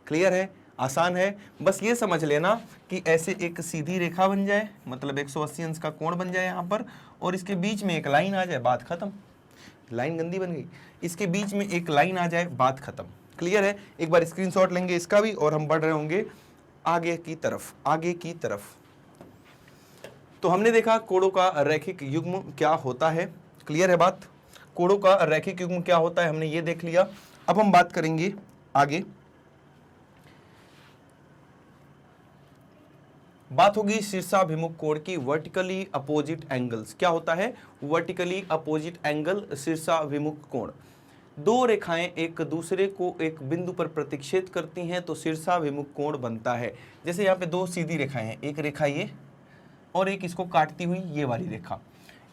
Clear है? आसान है। बस ये समझ लेना कि ऐसे एक सीधी रेखा बन जाए, मतलब 180 अंश का कोण बन जाए यहाँ पर, और इसके बीच में एक लाइन आ जाए, बात खत्म। लाइन गंदी बन गई, इसके बीच में एक लाइन आ जाए, बात खत्म। क्लियर है? एक बार स्क्रीनशॉट लेंगे इसका भी और हम बढ़ रहे होंगे आगे की तरफ, आगे की तरफ। तो हमने देखा कोणों का रैखिक युग्म क्या होता है। क्लियर है बात? कोणों का रैखिक युग्म क्या होता है हमने ये देख लिया। अब हम बात करेंगे आगे, बात होगी शीर्षाभिमुख कोण की, वर्टिकली अपोजिट एंगल्स। क्या होता है वर्टिकली अपोजिट एंगल? शीर्षाभिमुख कोण। दो रेखाएं एक दूसरे को एक बिंदु पर प्रतिच्छेद करती हैं तो शीर्षाभिमुख कोण बनता है। जैसे यहाँ पे दो सीधी रेखाएं हैं, एक रेखा ये और एक इसको काटती हुई ये वाली रेखा,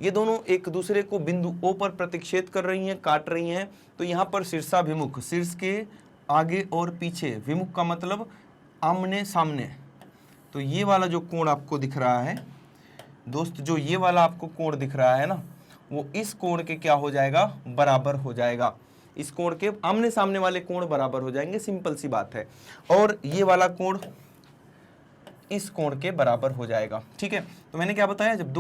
ये दोनों एक दूसरे को बिंदु O पर प्रतिच्छेद कर रही हैं, काट रही हैं। तो यहाँ पर शीर्षाभिमुख, शीर्ष के आगे और पीछे, विमुख का मतलब आमने सामने। तो ये वाला जो कोण आपको दिख रहा है दोस्त, जो ये वाला आपको कोण दिख रहा है ना, वो इस कोण के क्या हो जाएगा? बराबर हो जाएगा। इस कोण के आमने सामने वाले कोण बराबर हो जाएंगे, सिंपल सी बात है। और ये वाला कोण इस कोण के बराबर हो जाएगा। ठीक है, तो मैंने क्या बताया, जब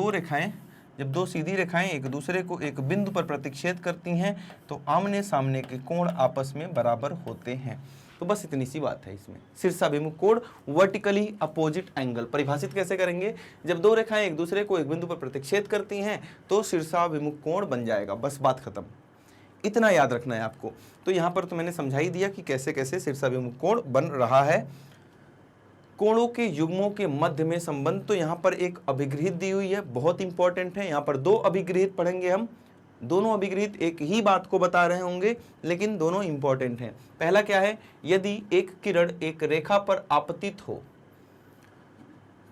दो सीधी रेखाएं एक दूसरे को एक बिंदु पर प्रतिच्छेद करती हैं तो आमने सामने के कोण आपस में बराबर होते हैं। तो बस इतनी सी बात है इसमें। शीर्षाभिमुख कोण वर्टिकली अपोजिट एंगल परिभाषित कैसे करेंगे? जब दो रेखाएं एक दूसरे को एक बिंदु पर प्रतिच्छेद करती हैं तो शीर्षाभिमुख कोण बन जाएगा, बस बात खत्म। इतना याद रखना है आपको। तो यहाँ पर तो मैंने समझा ही दिया कि कैसे कैसे शीर्षाभिमुख कोण बन रहा है। कोणों के युग्मों के मध्य में संबंध, तो यहाँ पर एक अभिगृहित दी हुई है, बहुत इंपॉर्टेंट है। यहाँ पर दो अभिगृहित पढ़ेंगे हम, दोनों अभिगृहित एक ही बात को बता रहे होंगे लेकिन दोनों इंपॉर्टेंट हैं। पहला क्या है? यदि एक किरण एक रेखा पर आपतित हो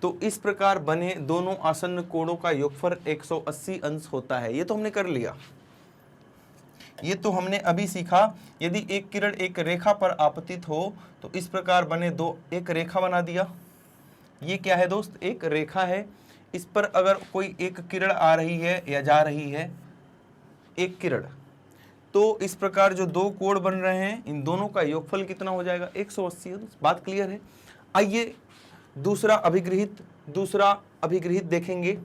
तो इस प्रकार बने दोनों आसन्न कोणों का योगफल 180 अंश होता है। ये तो हमने कर लिया, ये तो हमने अभी सीखा। यदि एक किरण एक रेखा पर आपतित हो तो इस प्रकार बने दो, एक रेखा बना दिया। ये क्या है दोस्त? एक रेखा है। इस पर अगर कोई एक किरण आ रही है या जा रही है, एक किरण, तो इस प्रकार जो दो कोण बन रहे हैं इन दोनों का योगफल कितना हो जाएगा? 180 अंश। बात क्लियर है? आइए दूसरा अभिगृहित देखेंगे।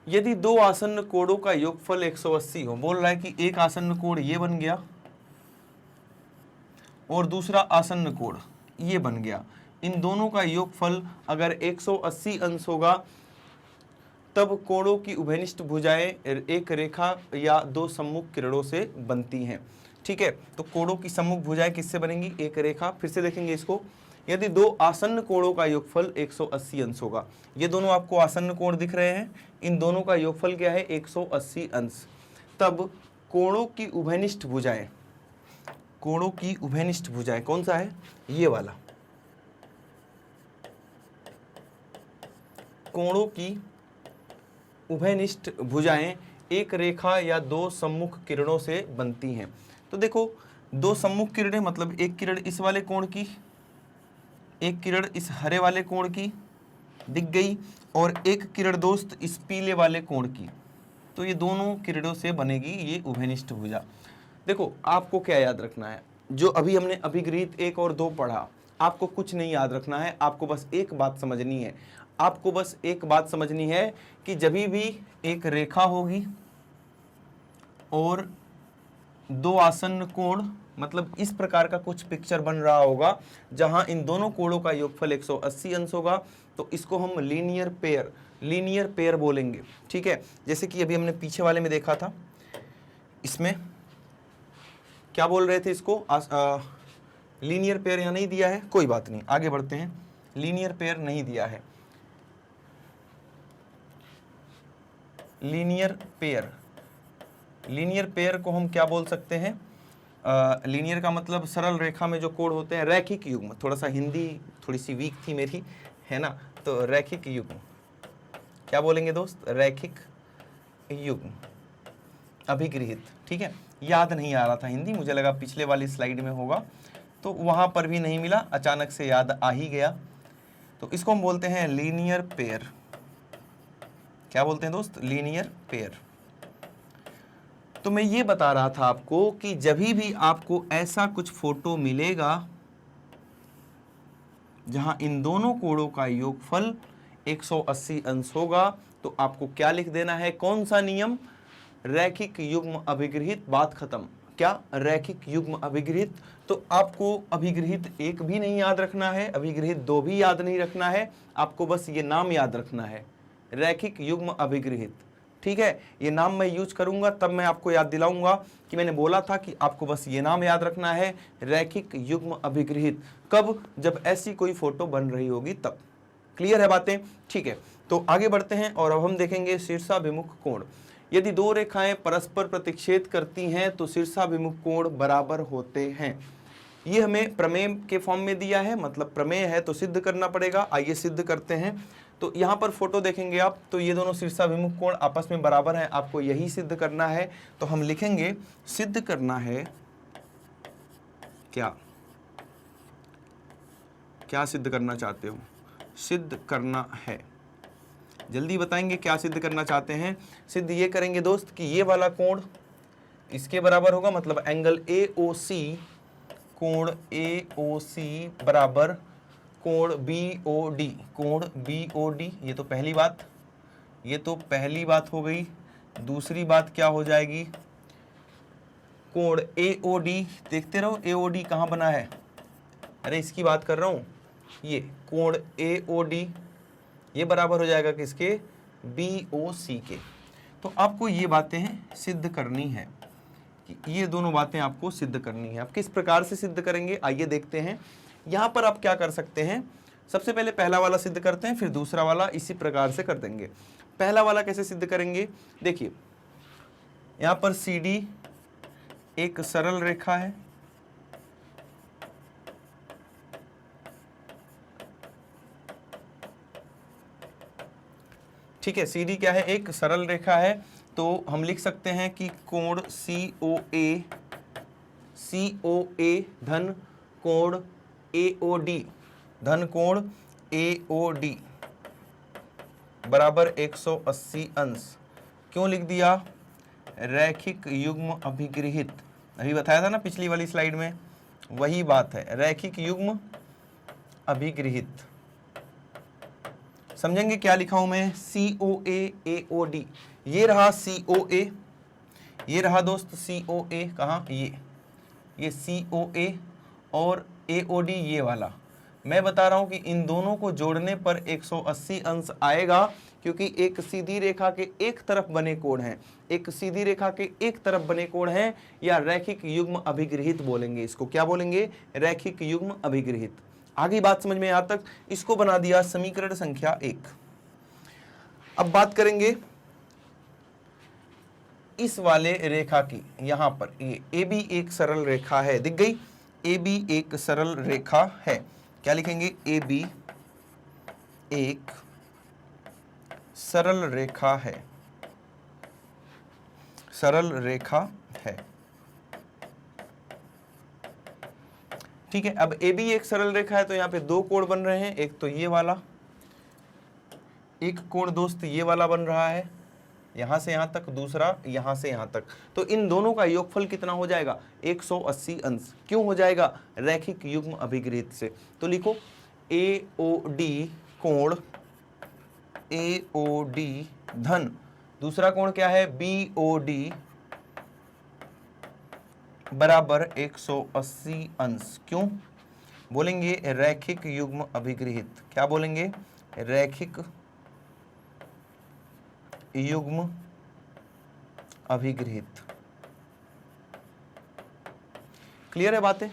यदि दो आसन्न कोणों का योगफल 180 हो, बोल रहा है कि एक आसन्न कोण ये बन गया और दूसरा आसन्न कोण ये बन गया, इन दोनों का योगफल अगर 180 अंश होगा तब कोणों की उभयनिष्ठ भुजाएं एक रेखा या दो सम्मुख किरणों से बनती हैं। ठीक है, तो कोणों की सम्मुख भुजाएं किससे बनेंगी? एक रेखा। फिर से देखेंगे इसको, यदि दो आसन्न कोणों का योगफल 180 अंश होगा, ये दोनों आपको आसन्न कोण दिख रहे हैं, इन दोनों का योगफल क्या है? 180 अंश। तब कोणों की उभयनिष्ठ भुजाएं, कोणों की उभयनिष्ठ भुजाएं कौन सा है? ये वाला। कोणों की उभयनिष्ठ भुजाएं एक रेखा या दो सम्मुख किरणों से बनती हैं। तो देखो, दो सम्मुख किरणें मतलब एक किरण इस वाले कोण की, एक किरण इस हरे वाले कोण की दिख गई और एक किरण दोस्त इस पीले वाले कोण की। तो ये दोनों किरणों से बनेगी ये उभयनिष्ठ भुजा। देखो, आपको क्या याद रखना है? जो अभी हमने अभिगृहित 1 और 2 पढ़ा, आपको कुछ नहीं याद रखना है, आपको बस एक बात समझनी है। आपको बस एक बात समझनी है कि जब भी एक रेखा होगी और दो आसन्न कोण, मतलब इस प्रकार का कुछ पिक्चर बन रहा होगा जहां इन दोनों कोणों का योगफल 180 अंश होगा, तो इसको हम लीनियर पेयर बोलेंगे। ठीक है, जैसे कि अभी हमने पीछे वाले में देखा था, इसमें क्या बोल रहे थे इसको? लीनियर पेयर यहाँ नहीं दिया है, कोई बात नहीं, आगे बढ़ते हैं। लीनियर पेयर नहीं दिया है। लीनियर पेयर को हम क्या बोल सकते हैं? लीनियर का मतलब सरल रेखा में जो कोण होते हैं, रैखिक युग्म। थोड़ा सा हिंदी थोड़ी सी वीक थी मेरी, है ना, तो रैखिक युग्म क्या बोलेंगे दोस्त? रैखिक युग्म अभिगृहित। ठीक है, याद नहीं आ रहा था हिंदी, मुझे लगा पिछले वाली स्लाइड में होगा, तो वहाँ पर भी नहीं मिला, अचानक से याद आ ही गया। तो इसको हम बोलते हैं लीनियर पेयर। क्या बोलते हैं दोस्त? Linear pair. तो मैं ये बता रहा था आपको कि जब भी आपको ऐसा कुछ फोटो मिलेगा जहां इन दोनों कोणों का योगफल 180 अंश होगा, तो आपको क्या लिख देना है? कौन सा नियम? रैखिक युग्म अभिगृहित। बात खत्म। क्या? रैखिक युग्म अभिगृहित। तो आपको अभिगृहित 1 भी नहीं याद रखना है, अभिगृहित 2 भी याद नहीं रखना है, आपको बस ये नाम याद रखना है, रैखिक युग्म अभिगृहित। ठीक है, ये नाम मैं यूज करूंगा तब मैं आपको याद दिलाऊंगा कि मैंने बोला था कि आपको बस ये नाम याद रखना है, रैखिक युग्म अभिगृहित। कब? जब ऐसी कोई फोटो बन रही होगी तब। क्लियर है बातें? ठीक है, तो आगे बढ़ते हैं और अब हम देखेंगे शीर्षाभिमुख कोण। यदि दो रेखाएं परस्पर प्रतिच्छेद करती हैं तो शीर्षाभिमुख कोण बराबर होते हैं। ये हमें प्रमेय के फॉर्म में दिया है, मतलब प्रमेय है तो सिद्ध करना पड़ेगा। आइए सिद्ध करते हैं। तो यहाँ पर फोटो देखेंगे आप, तो ये दोनों शीर्षाभिमुख कोण आपस में बराबर हैं, आपको यही सिद्ध करना है। तो हम लिखेंगे सिद्ध करना है क्या? क्या सिद्ध करना चाहते हो? सिद्ध करना है। जल्दी बताएंगे क्या सिद्ध करना चाहते हैं। सिद्ध ये करेंगे दोस्त कि ये वाला कोण इसके बराबर होगा, मतलब एंगल AOC, कोण AOC बराबर कोण BOD, कोण BOD। ये तो पहली बात, ये तो पहली बात हो गई। दूसरी बात क्या हो जाएगी? कोण AOD, देखते रहो AOD कहाँ बना है, अरे इसकी बात कर रहा हूँ। ये कोण AOD ये बराबर हो जाएगा किसके? BOC के। तो आपको ये बातें सिद्ध करनी है कि ये दोनों बातें आपको सिद्ध करनी है। आप किस प्रकार से सिद्ध करेंगे आइए देखते हैं। यहाँ पर आप क्या कर सकते हैं, सबसे पहले पहला वाला सिद्ध करते हैं, फिर दूसरा वाला इसी प्रकार से कर देंगे। पहला वाला कैसे सिद्ध करेंगे? देखिए यहाँ पर CD एक सरल रेखा है, ठीक है। CD क्या है? एक सरल रेखा है। तो हम लिख सकते हैं कि कोण COA धन कोण AOD धन कोण AOD बराबर 180 अंश। क्यों लिख दिया? रैखिक युग्म अभिगृहित। अभी बताया था ना पिछली वाली स्लाइड में, वही बात है, रैखिक युग्म अभिगृहित। समझेंगे क्या लिखा हूं मैं? COA AOD, ये रहा COA, ये रहा दोस्त COA, कहाँ? ये COA और AOD ये वाला। मैं बता रहा हूं कि इन दोनों को जोड़ने पर 180 अंश आएगा, क्योंकि एक सीधी रेखा के एक तरफ बने कोण हैं, एक सीधी रेखा के एक तरफ बने कोण हैं, या रैखिक युग्म अभिगृहित बोलेंगे इसको। क्या बोलेंगे? रैखिक युग्म अभिगृहित। आगे बात समझ में यहाँ तक? इसको बना दिया समीकरण संख्या 1। अब बात करेंगे इस वाले रेखा की। यहां पर ये AB एक सरल रेखा है, दिख गई? AB एक सरल रेखा है। क्या लिखेंगे? AB एक सरल रेखा है, सरल रेखा है, ठीक है। अब AB एक सरल रेखा है तो यहाँ पे दो कोण बन रहे हैं, एक तो ये वाला, एक कोण दोस्त ये वाला बन रहा है यहां से यहां तक, दूसरा यहां से यहां तक। तो इन दोनों का योगफल कितना हो जाएगा? 180 अंश। क्यों हो जाएगा? रैखिक युग्म अभिगृहित से। तो लिखो AOD कोण AOD धन दूसरा कोण क्या है? BOD बराबर 180 अंश। क्यों बोलेंगे? रैखिक युग्म अभिगृहित। क्या बोलेंगे? रैखिक युग्म अभिगृहित। क्लियर है बातें?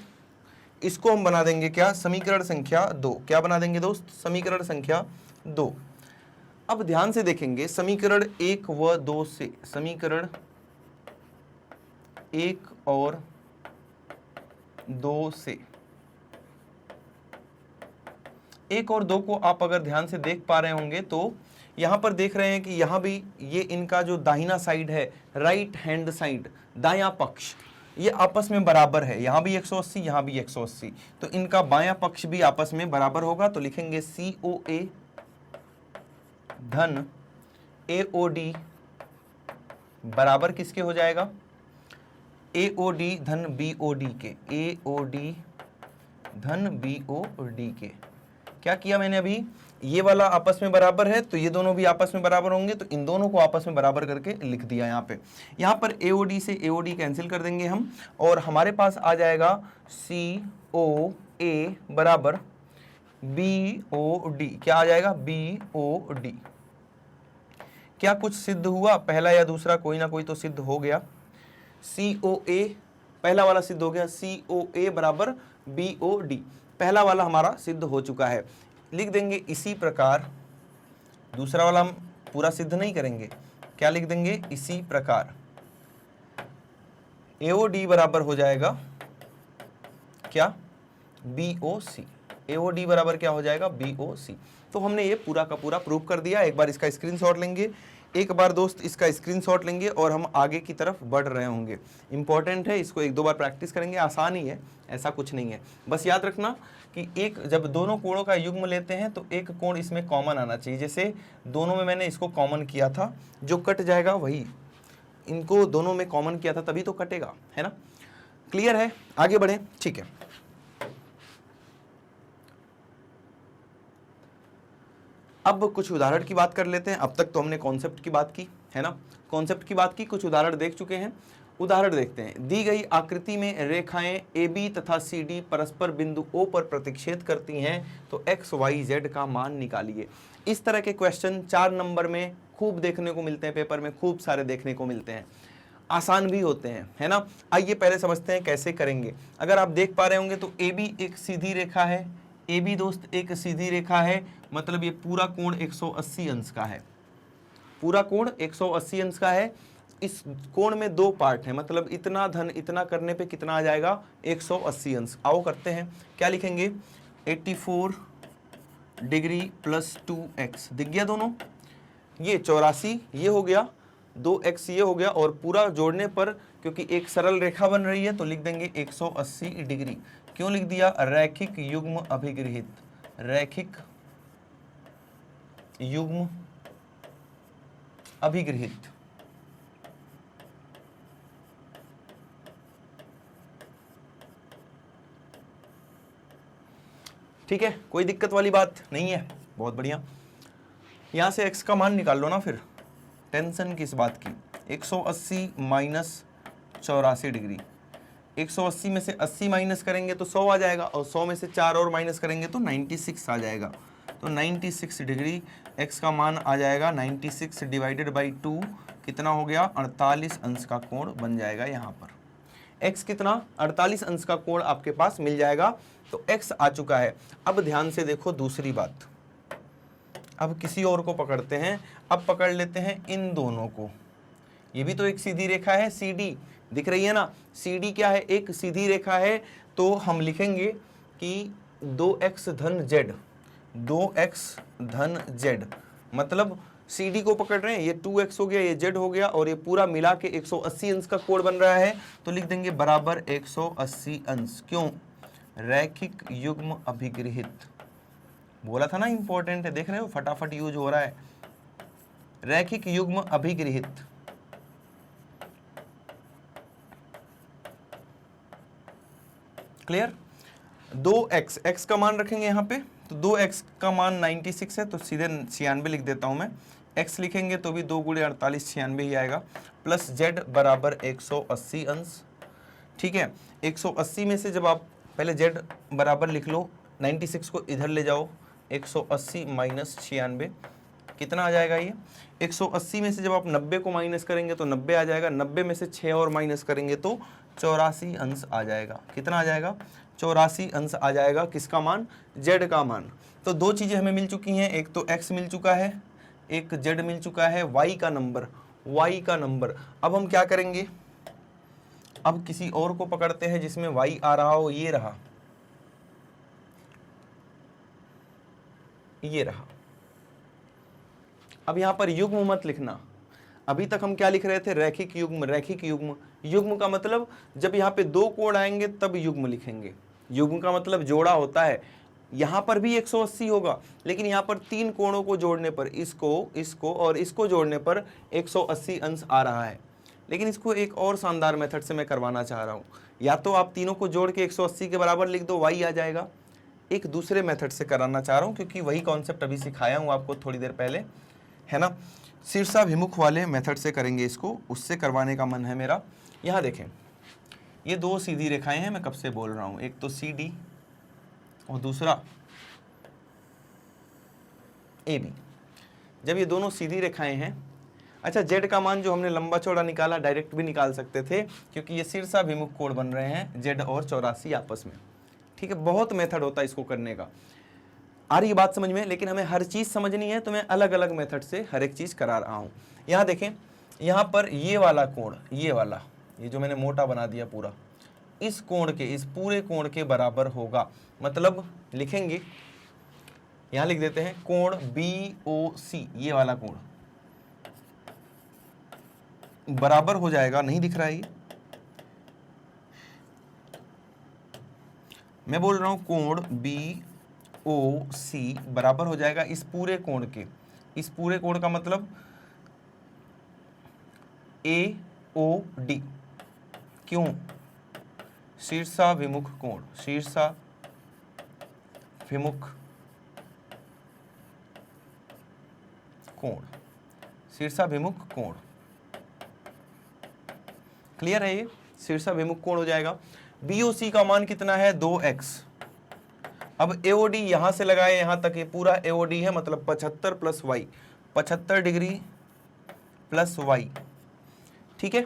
इसको हम बना देंगे क्या? समीकरण संख्या 2। क्या बना देंगे दोस्त? समीकरण संख्या 2। अब ध्यान से देखेंगे समीकरण 1 व 2 से, समीकरण 1 और 2 से, 1 और 2 को आप अगर ध्यान से देख पा रहे होंगे तो यहाँ पर देख रहे हैं कि यहाँ भी ये इनका जो दाहिना साइड है, राइट हैंड साइड, दायां पक्ष, ये आपस में बराबर है। यहाँ भी 180, यहाँ भी 180, तो इनका बायां पक्ष भी आपस में बराबर होगा। तो लिखेंगे COA धन AOD बराबर किसके हो जाएगा? AOD धन BOD के, AOD धन BOD के। क्या किया मैंने अभी? ये वाला आपस में बराबर है तो ये दोनों भी आपस में बराबर होंगे, तो इन दोनों को आपस में बराबर करके लिख दिया यहाँ पे। यहाँ पर AOD से AOD कैंसिल कर देंगे हम, और हमारे पास आ जाएगा COA बराबर BOD। क्या आ जाएगा? BOD। क्या कुछ सिद्ध हुआ? पहला या दूसरा कोई ना कोई तो सिद्ध हो गया। COA पहला वाला सिद्ध हो गया, COA बराबर BOD, पहला वाला हमारा सिद्ध हो चुका है। लिख देंगे इसी प्रकार, दूसरा वाला हम पूरा सिद्ध नहीं करेंगे, क्या लिख देंगे? इसी प्रकार AOD बराबर हो जाएगा क्या? BOC। AOD बराबर क्या हो जाएगा? BOC। तो हमने ये पूरा का पूरा प्रूव कर दिया। एक बार इसका स्क्रीनशॉट लेंगे, एक बार दोस्त इसका स्क्रीनशॉट लेंगे और हम आगे की तरफ बढ़ रहे होंगे। इंपॉर्टेंट है, इसको एक दो बार प्रैक्टिस करेंगे, आसान ही है, ऐसा कुछ नहीं है। बस याद रखना कि एक जब दोनों कोणों का युग्म लेते हैं तो एक कोण इसमें कॉमन आना चाहिए। जैसे दोनों में मैंने इसको कॉमन किया था, जो कट जाएगा वही, इनको दोनों में कॉमन किया था तभी तो कटेगा, है ना? क्लियर है? आगे बढ़े, ठीक है। अब कुछ उदाहरण की बात कर लेते हैं। अब तक तो हमने कॉन्सेप्ट की बात की, है ना? कॉन्सेप्ट की बात की, कुछ उदाहरण देख चुके हैं। उदाहरण देखते हैं। दी गई आकृति में रेखाएं AB तथा CD परस्पर बिंदु O पर प्रतिच्छेद करती हैं, तो X, Y, Z का मान निकालिए। इस तरह के क्वेश्चन 4 नंबर में खूब देखने को मिलते हैं, पेपर में खूब सारे देखने को मिलते हैं, आसान भी होते हैं, है ना? आइए पहले समझते हैं कैसे करेंगे। अगर आप देख पा रहे होंगे तो AB एक सीधी रेखा है, AB दोस्त एक सीधी रेखा है, मतलब ये पूरा कोण 180 अंश का है, पूरा कोण 180 अंश का है। इस कोण में दो पार्ट है, मतलब इतना धन इतना करने पे कितना आ जाएगा? 180 अंश। आओ करते हैं, क्या लिखेंगे? 84 डिग्री प्लस 2x, दिख गया दोनों? ये 84 ये हो गया, 2x ये हो गया, और पूरा जोड़ने पर क्योंकि एक सरल रेखा बन रही है तो लिख देंगे 180 डिग्री। क्यों लिख दिया? रैखिक युग्म अभिगृहित, रैखिक युग्म अभिगृहित। ठीक है, कोई दिक्कत वाली बात नहीं है, बहुत बढ़िया। यहां से x का मान निकाल लो ना, फिर टेंशन किस बात की? 180 माइनस 84 डिग्री, 180 में से 80 माइनस करेंगे तो 100 आ जाएगा, और 100 में से 4 और माइनस करेंगे तो 96 आ जाएगा। तो 96 डिग्री x का मान आ जाएगा। 96 डिवाइडेड बाई 2 कितना हो गया? 48 अंश का कोण बन जाएगा। यहाँ पर x कितना? 48 अंश का कोण आपके पास मिल जाएगा। तो x आ चुका है। अब ध्यान से देखो दूसरी बात, अब किसी और को पकड़ते हैं। अब पकड़ लेते हैं इन दोनों को। ये भी तो एक सीधी रेखा है, CD दिख रही है ना? CD क्या है? एक सीधी रेखा है। तो हम लिखेंगे कि 2x धन z, 2x धन z, मतलब CD को पकड़ रहे हैं, ये 2x हो गया, ये z हो गया, और ये पूरा मिला के 180 अंश का कोण बन रहा है। तो लिख देंगे बराबर 180 अंश। क्यों? रैखिक युग्म अभिगृहित, बोला था ना इंपॉर्टेंट है, देख रहे हो फटाफट यूज हो रहा है। रैखिक युग्म अभिगृहित, क्लियर? 2x, x का मान रखेंगे यहाँ पे, तो 2x का मान 96 है, तो सीधे 96 लिख देता हूँ मैं। x लिखेंगे तो भी 2 गुणे 48 96 ही आएगा, प्लस z बराबर 180 अंश। ठीक है, 180 में से जब आप पहले z बराबर लिख लो, 96 को इधर ले जाओ, 180 माइनस 96 कितना आ जाएगा? ये 180 में से जब आप 90 को माइनस करेंगे तो 90 आ जाएगा। 90 में से 6 और माइनस करेंगे तो 84 अंश आ जाएगा। कितना आ जाएगा? 84 अंश आ जाएगा। किसका मान? z का मान। तो दो चीज़ें हमें मिल चुकी हैं, एक तो x मिल चुका है, एक z मिल चुका है, y का नंबर, y का नंबर। अब हम क्या करेंगे? अब किसी और को पकड़ते हैं जिसमें y आ रहा हो। ये रहा, ये रहा, अब यहाँ पर युग्म मत लिखना। अभी तक हम क्या लिख रहे थे, रैखिक युग्म, रैखिक युग्म। युग्म का मतलब जब यहाँ पे दो कोण आएंगे तब युग्म लिखेंगे। युग्म का मतलब जोड़ा होता है। यहाँ पर भी 180 होगा, लेकिन यहाँ पर तीन कोणों को जोड़ने पर, इसको, इसको और इसको जोड़ने पर 180 अंश आ रहा है। लेकिन इसको एक और शानदार मेथड से मैं करवाना चाह रहा हूँ। या तो आप तीनों को जोड़ के 180 के बराबर लिख दो, y आ जाएगा। एक दूसरे मेथड से कराना चाह रहा हूँ, क्योंकि वही कॉन्सेप्ट अभी सिखाया हूँ आपको थोड़ी देर पहले, है ना। शीर्षाभिमुख वाले मेथड से करेंगे इसको, उससे करवाने का मन है मेरा। यहाँ देखें, ये दो सीधी रेखाएं हैं, मैं कब से बोल रहा हूँ, एक तो CD और दूसरा AB। जब ये दोनों सीधी रेखाएं हैं, अच्छा Z का मान जो हमने लंबा चौड़ा निकाला, डायरेक्ट भी निकाल सकते थे, क्योंकि ये शीर्षाभिमुख कोण बन रहे हैं Z और 84 आपस में। ठीक है, बहुत मेथड होता है इसको करने का। आ रही बात समझ में? लेकिन हमें हर चीज़ समझनी है, तो मैं अलग अलग मेथड से हर एक चीज़ करा रहा हूँ। यहाँ देखें, यहाँ पर ये वाला कोण, ये वाला, ये जो मैंने मोटा बना दिया पूरा, इस कोण के, इस पूरे कोण के बराबर होगा। मतलब लिखेंगे, यहाँ लिख देते हैं कोण BOC, ये वाला कोण बराबर हो जाएगा, नहीं दिख रहा है ये, मैं बोल रहा हूँ कोण BOC बराबर हो जाएगा इस पूरे कोण के। इस पूरे कोण का मतलब AOD। क्यों? शीर्षाभिमुख कोण, शीर्षाभिमुख कोण, शीर्षाभिमुख कोण। क्लियर है? ये शीर्षाभिमुख कोण हो जाएगा। BOC का मान कितना है, 2x। अब AOD यहां से लगाए यहां तक, ये पूरा AOD है, मतलब 75 plus y, 75 degree plus y। ठीक है,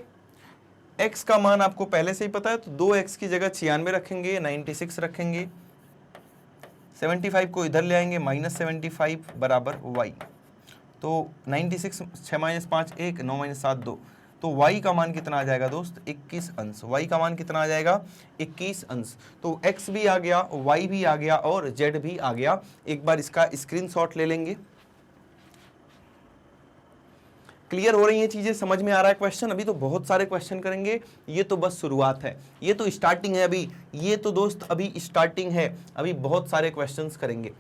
x का मान आपको पहले से ही पता है, तो 2x की जगह 96 रखेंगे, 96 रखेंगे, 75 को इधर ले आएंगे, -75 बराबर y। तो 96, 6 - 5 1, 9 - 7 2, तो y का मान कितना आ जाएगा दोस्त, 21 अंश। y का मान कितना आ जाएगा, 21 अंश। तो x भी आ गया, y भी आ गया और z भी आ गया। एक बार इसका स्क्रीनशॉट ले लेंगे। क्लियर हो रही हैं चीजें, समझ में आ रहा है क्वेश्चन? अभी तो बहुत सारे क्वेश्चन करेंगे, ये तो बस शुरुआत है, ये तो स्टार्टिंग है अभी, ये तो दोस्त अभी स्टार्टिंग है, अभी बहुत सारे क्वेश्चंस करेंगे।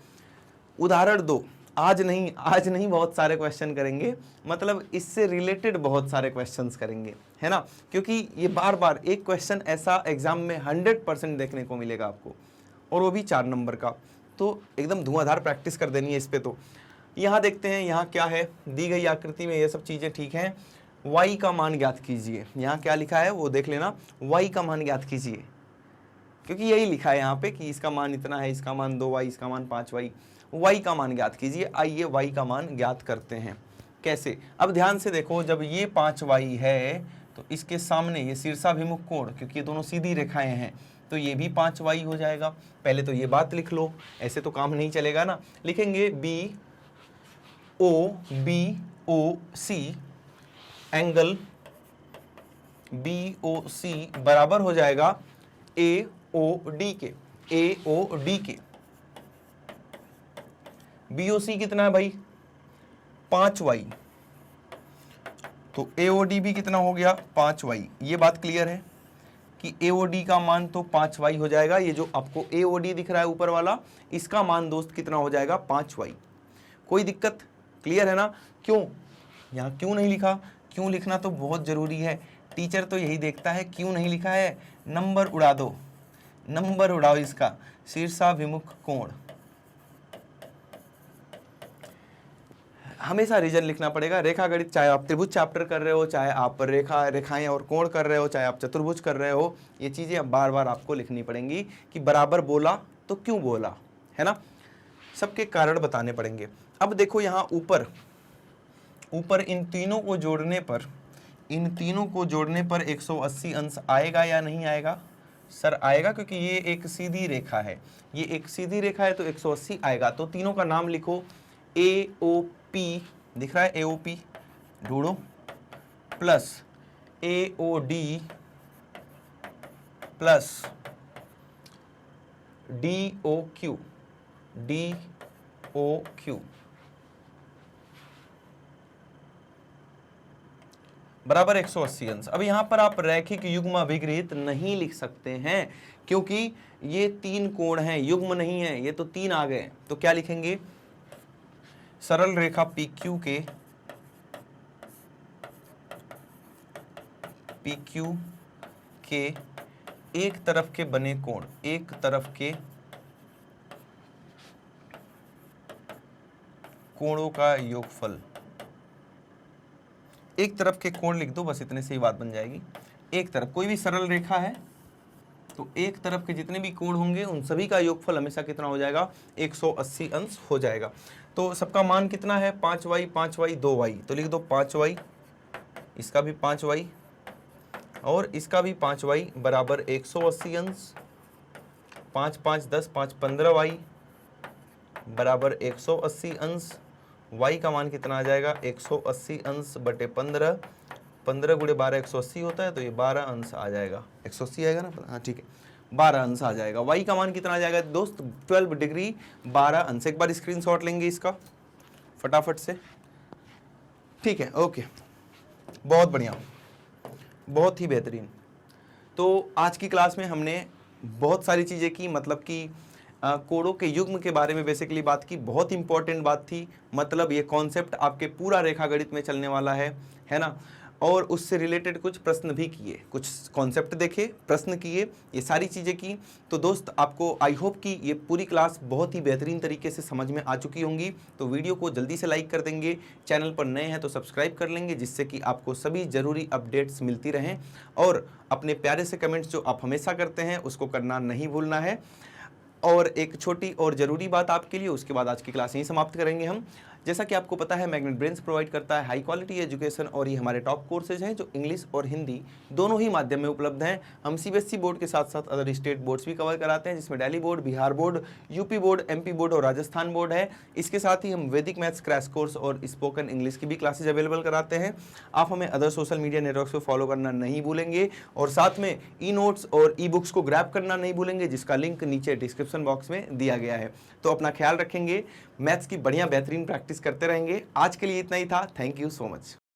उदाहरण दो, आज नहीं बहुत सारे क्वेश्चन करेंगे, मतलब इससे रिलेटेड बहुत सारे क्वेश्चंस करेंगे, है ना। क्योंकि ये बार बार एक क्वेश्चन ऐसा एग्जाम में 100% देखने को मिलेगा आपको, और वो भी 4 नंबर का, तो एकदम धुआंधार प्रैक्टिस कर देनी है इस पे। तो यहाँ देखते हैं, यहाँ क्या है, दी गई आकृति में ये सब चीज़ें ठीक हैं। y का मान ज्ञात कीजिए, यहाँ क्या लिखा है वो देख लेना, y का मान ज्ञात कीजिए, क्योंकि यही लिखा है यहाँ पे कि इसका मान इतना है, इसका मान 2y, इसका मान 5y। y का मान ज्ञात कीजिए। आइए y का मान ज्ञात करते हैं। कैसे? अब ध्यान से देखो, जब ये 5y है तो इसके सामने ये शीर्षाभिमुख कोण, क्योंकि ये दोनों सीधी रेखाएं हैं, तो ये भी 5y हो जाएगा। पहले तो ये बात लिख लो, ऐसे तो काम नहीं चलेगा ना। लिखेंगे BOC एंगल BOC बराबर हो जाएगा AOD के। BOC कितना है भाई, 5y, तो AOD भी कितना हो गया, 5y। ये बात क्लियर है कि AOD का मान तो 5y हो जाएगा। ये जो आपको AOD दिख रहा है ऊपर वाला, इसका मान दोस्त कितना हो जाएगा, 5y। कोई दिक्कत? क्लियर है ना? क्यों यहाँ क्यों नहीं लिखा? क्यों लिखना तो बहुत जरूरी है, टीचर तो यही देखता है क्यों नहीं लिखा है। नंबर उड़ा दो, नंबर उड़ाओ इसका। शीर्षाभिमुख कोण, हमेशा रीजन लिखना पड़ेगा। रेखा गणित, चाहे आप त्रिभुज चैप्टर कर रहे हो, चाहे आप रेखाएं और कोण कर रहे हो, चाहे आप चतुर्भुज कर रहे हो, ये चीज़ें अब बार बार आपको लिखनी पड़ेंगी कि बराबर बोला तो क्यों बोला, है ना। सबके कारण बताने पड़ेंगे। अब देखो यहाँ ऊपर इन तीनों को जोड़ने पर 180 अंश आएगा या नहीं आएगा? सर आएगा, क्योंकि ये एक सीधी रेखा है, ये एक सीधी रेखा है, तो 180 आएगा। तो तीनों का नाम लिखो, AOP दिख रहा है, AOP ढूंढो, प्लस AOD प्लस DOQ। बराबर 180 अंश। अब यहां पर आप रैखिक युग्म अभिगृहित नहीं लिख सकते हैं क्योंकि ये 3 कोण हैं, युग्म नहीं है, ये तो 3 आ गए। तो क्या लिखेंगे, सरल रेखा PQ के एक तरफ के बने कोण, एक तरफ के कोणों का योगफल, एक तरफ के कोण लिख दो बस, इतने से ही बात बन जाएगी। एक तरफ कोई भी सरल रेखा है तो एक तरफ के जितने भी कोण होंगे उन सभी का योगफल हमेशा कितना हो जाएगा, 180 अंश हो जाएगा। तो सबका मान कितना है, 5y 5y 2y, तो लिख दो 5y, इसका भी 5y और इसका भी 5y बराबर 180 अंश। 5 5 10 5 15y बराबर 180 अंश। y का मान कितना आ जाएगा, 180 अंश बटे 15, 15 गुणे 12 180 होता है, तो ये 12 अंश आ जाएगा। 180 आएगा ना, हाँ ठीक है, 12 अंश आ जाएगा। y का मान कितना आ जाएगा दोस्त, 12 डिग्री 12 अंश। एक बार स्क्रीनशॉट लेंगे इसका फटाफट से, ठीक है, ओके, बहुत बढ़िया, बहुत ही बेहतरीन। तो आज की क्लास में हमने बहुत सारी चीज़ें की, मतलब कि कोणों के युग्म के बारे में बेसिकली बात की, बहुत इंपॉर्टेंट बात थी। मतलब ये कॉन्सेप्ट आपके पूरा रेखागणित में चलने वाला है ना। और उससे रिलेटेड कुछ प्रश्न भी किए, कुछ कॉन्सेप्ट देखे, प्रश्न किए, ये सारी चीज़ें की। तो दोस्त आपको आई होप कि ये पूरी क्लास बहुत ही बेहतरीन तरीके से समझ में आ चुकी होंगी। तो वीडियो को जल्दी से लाइक कर देंगे, चैनल पर नए हैं तो सब्सक्राइब कर लेंगे, जिससे कि आपको सभी ज़रूरी अपडेट्स मिलती रहें। और अपने प्यारे से कमेंट्स जो आप हमेशा करते हैं उसको करना नहीं भूलना है। और एक छोटी और ज़रूरी बात आपके लिए, उसके बाद आज की क्लास यहीं समाप्त करेंगे हम। जैसा कि आपको पता है मैग्नेट ब्रेन्स प्रोवाइड करता है हाई क्वालिटी एजुकेशन, और ये हमारे टॉप कोर्सेज हैं जो इंग्लिश और हिंदी दोनों ही माध्यम में उपलब्ध हैं। हम CBSE बोर्ड के साथ साथ अदर स्टेट बोर्ड्स भी कवर कराते हैं, जिसमें Delhi board, Bihar board, UP board, MP board और राजस्थान बोर्ड है। इसके साथ ही हम वैदिक मैथ्स क्रैश कोर्स और स्पोकन इंग्लिश की भी क्लासेज अवेलेबल कराते हैं। आप हमें अदर सोशल मीडिया नेटवर्क्स पर फॉलो करना नहीं भूलेंगे, और साथ में ई-नोट्स और ई-बुक्स को ग्रैब करना नहीं भूलेंगे, जिसका लिंक नीचे डिस्क्रिप्शन बॉक्स में दिया गया है। तो अपना ख्याल रखेंगे, मैथ्स की बढ़िया बेहतरीन प्रैक्टिस करते रहेंगे। आज के लिए इतना ही था, थैंक यू सो मच।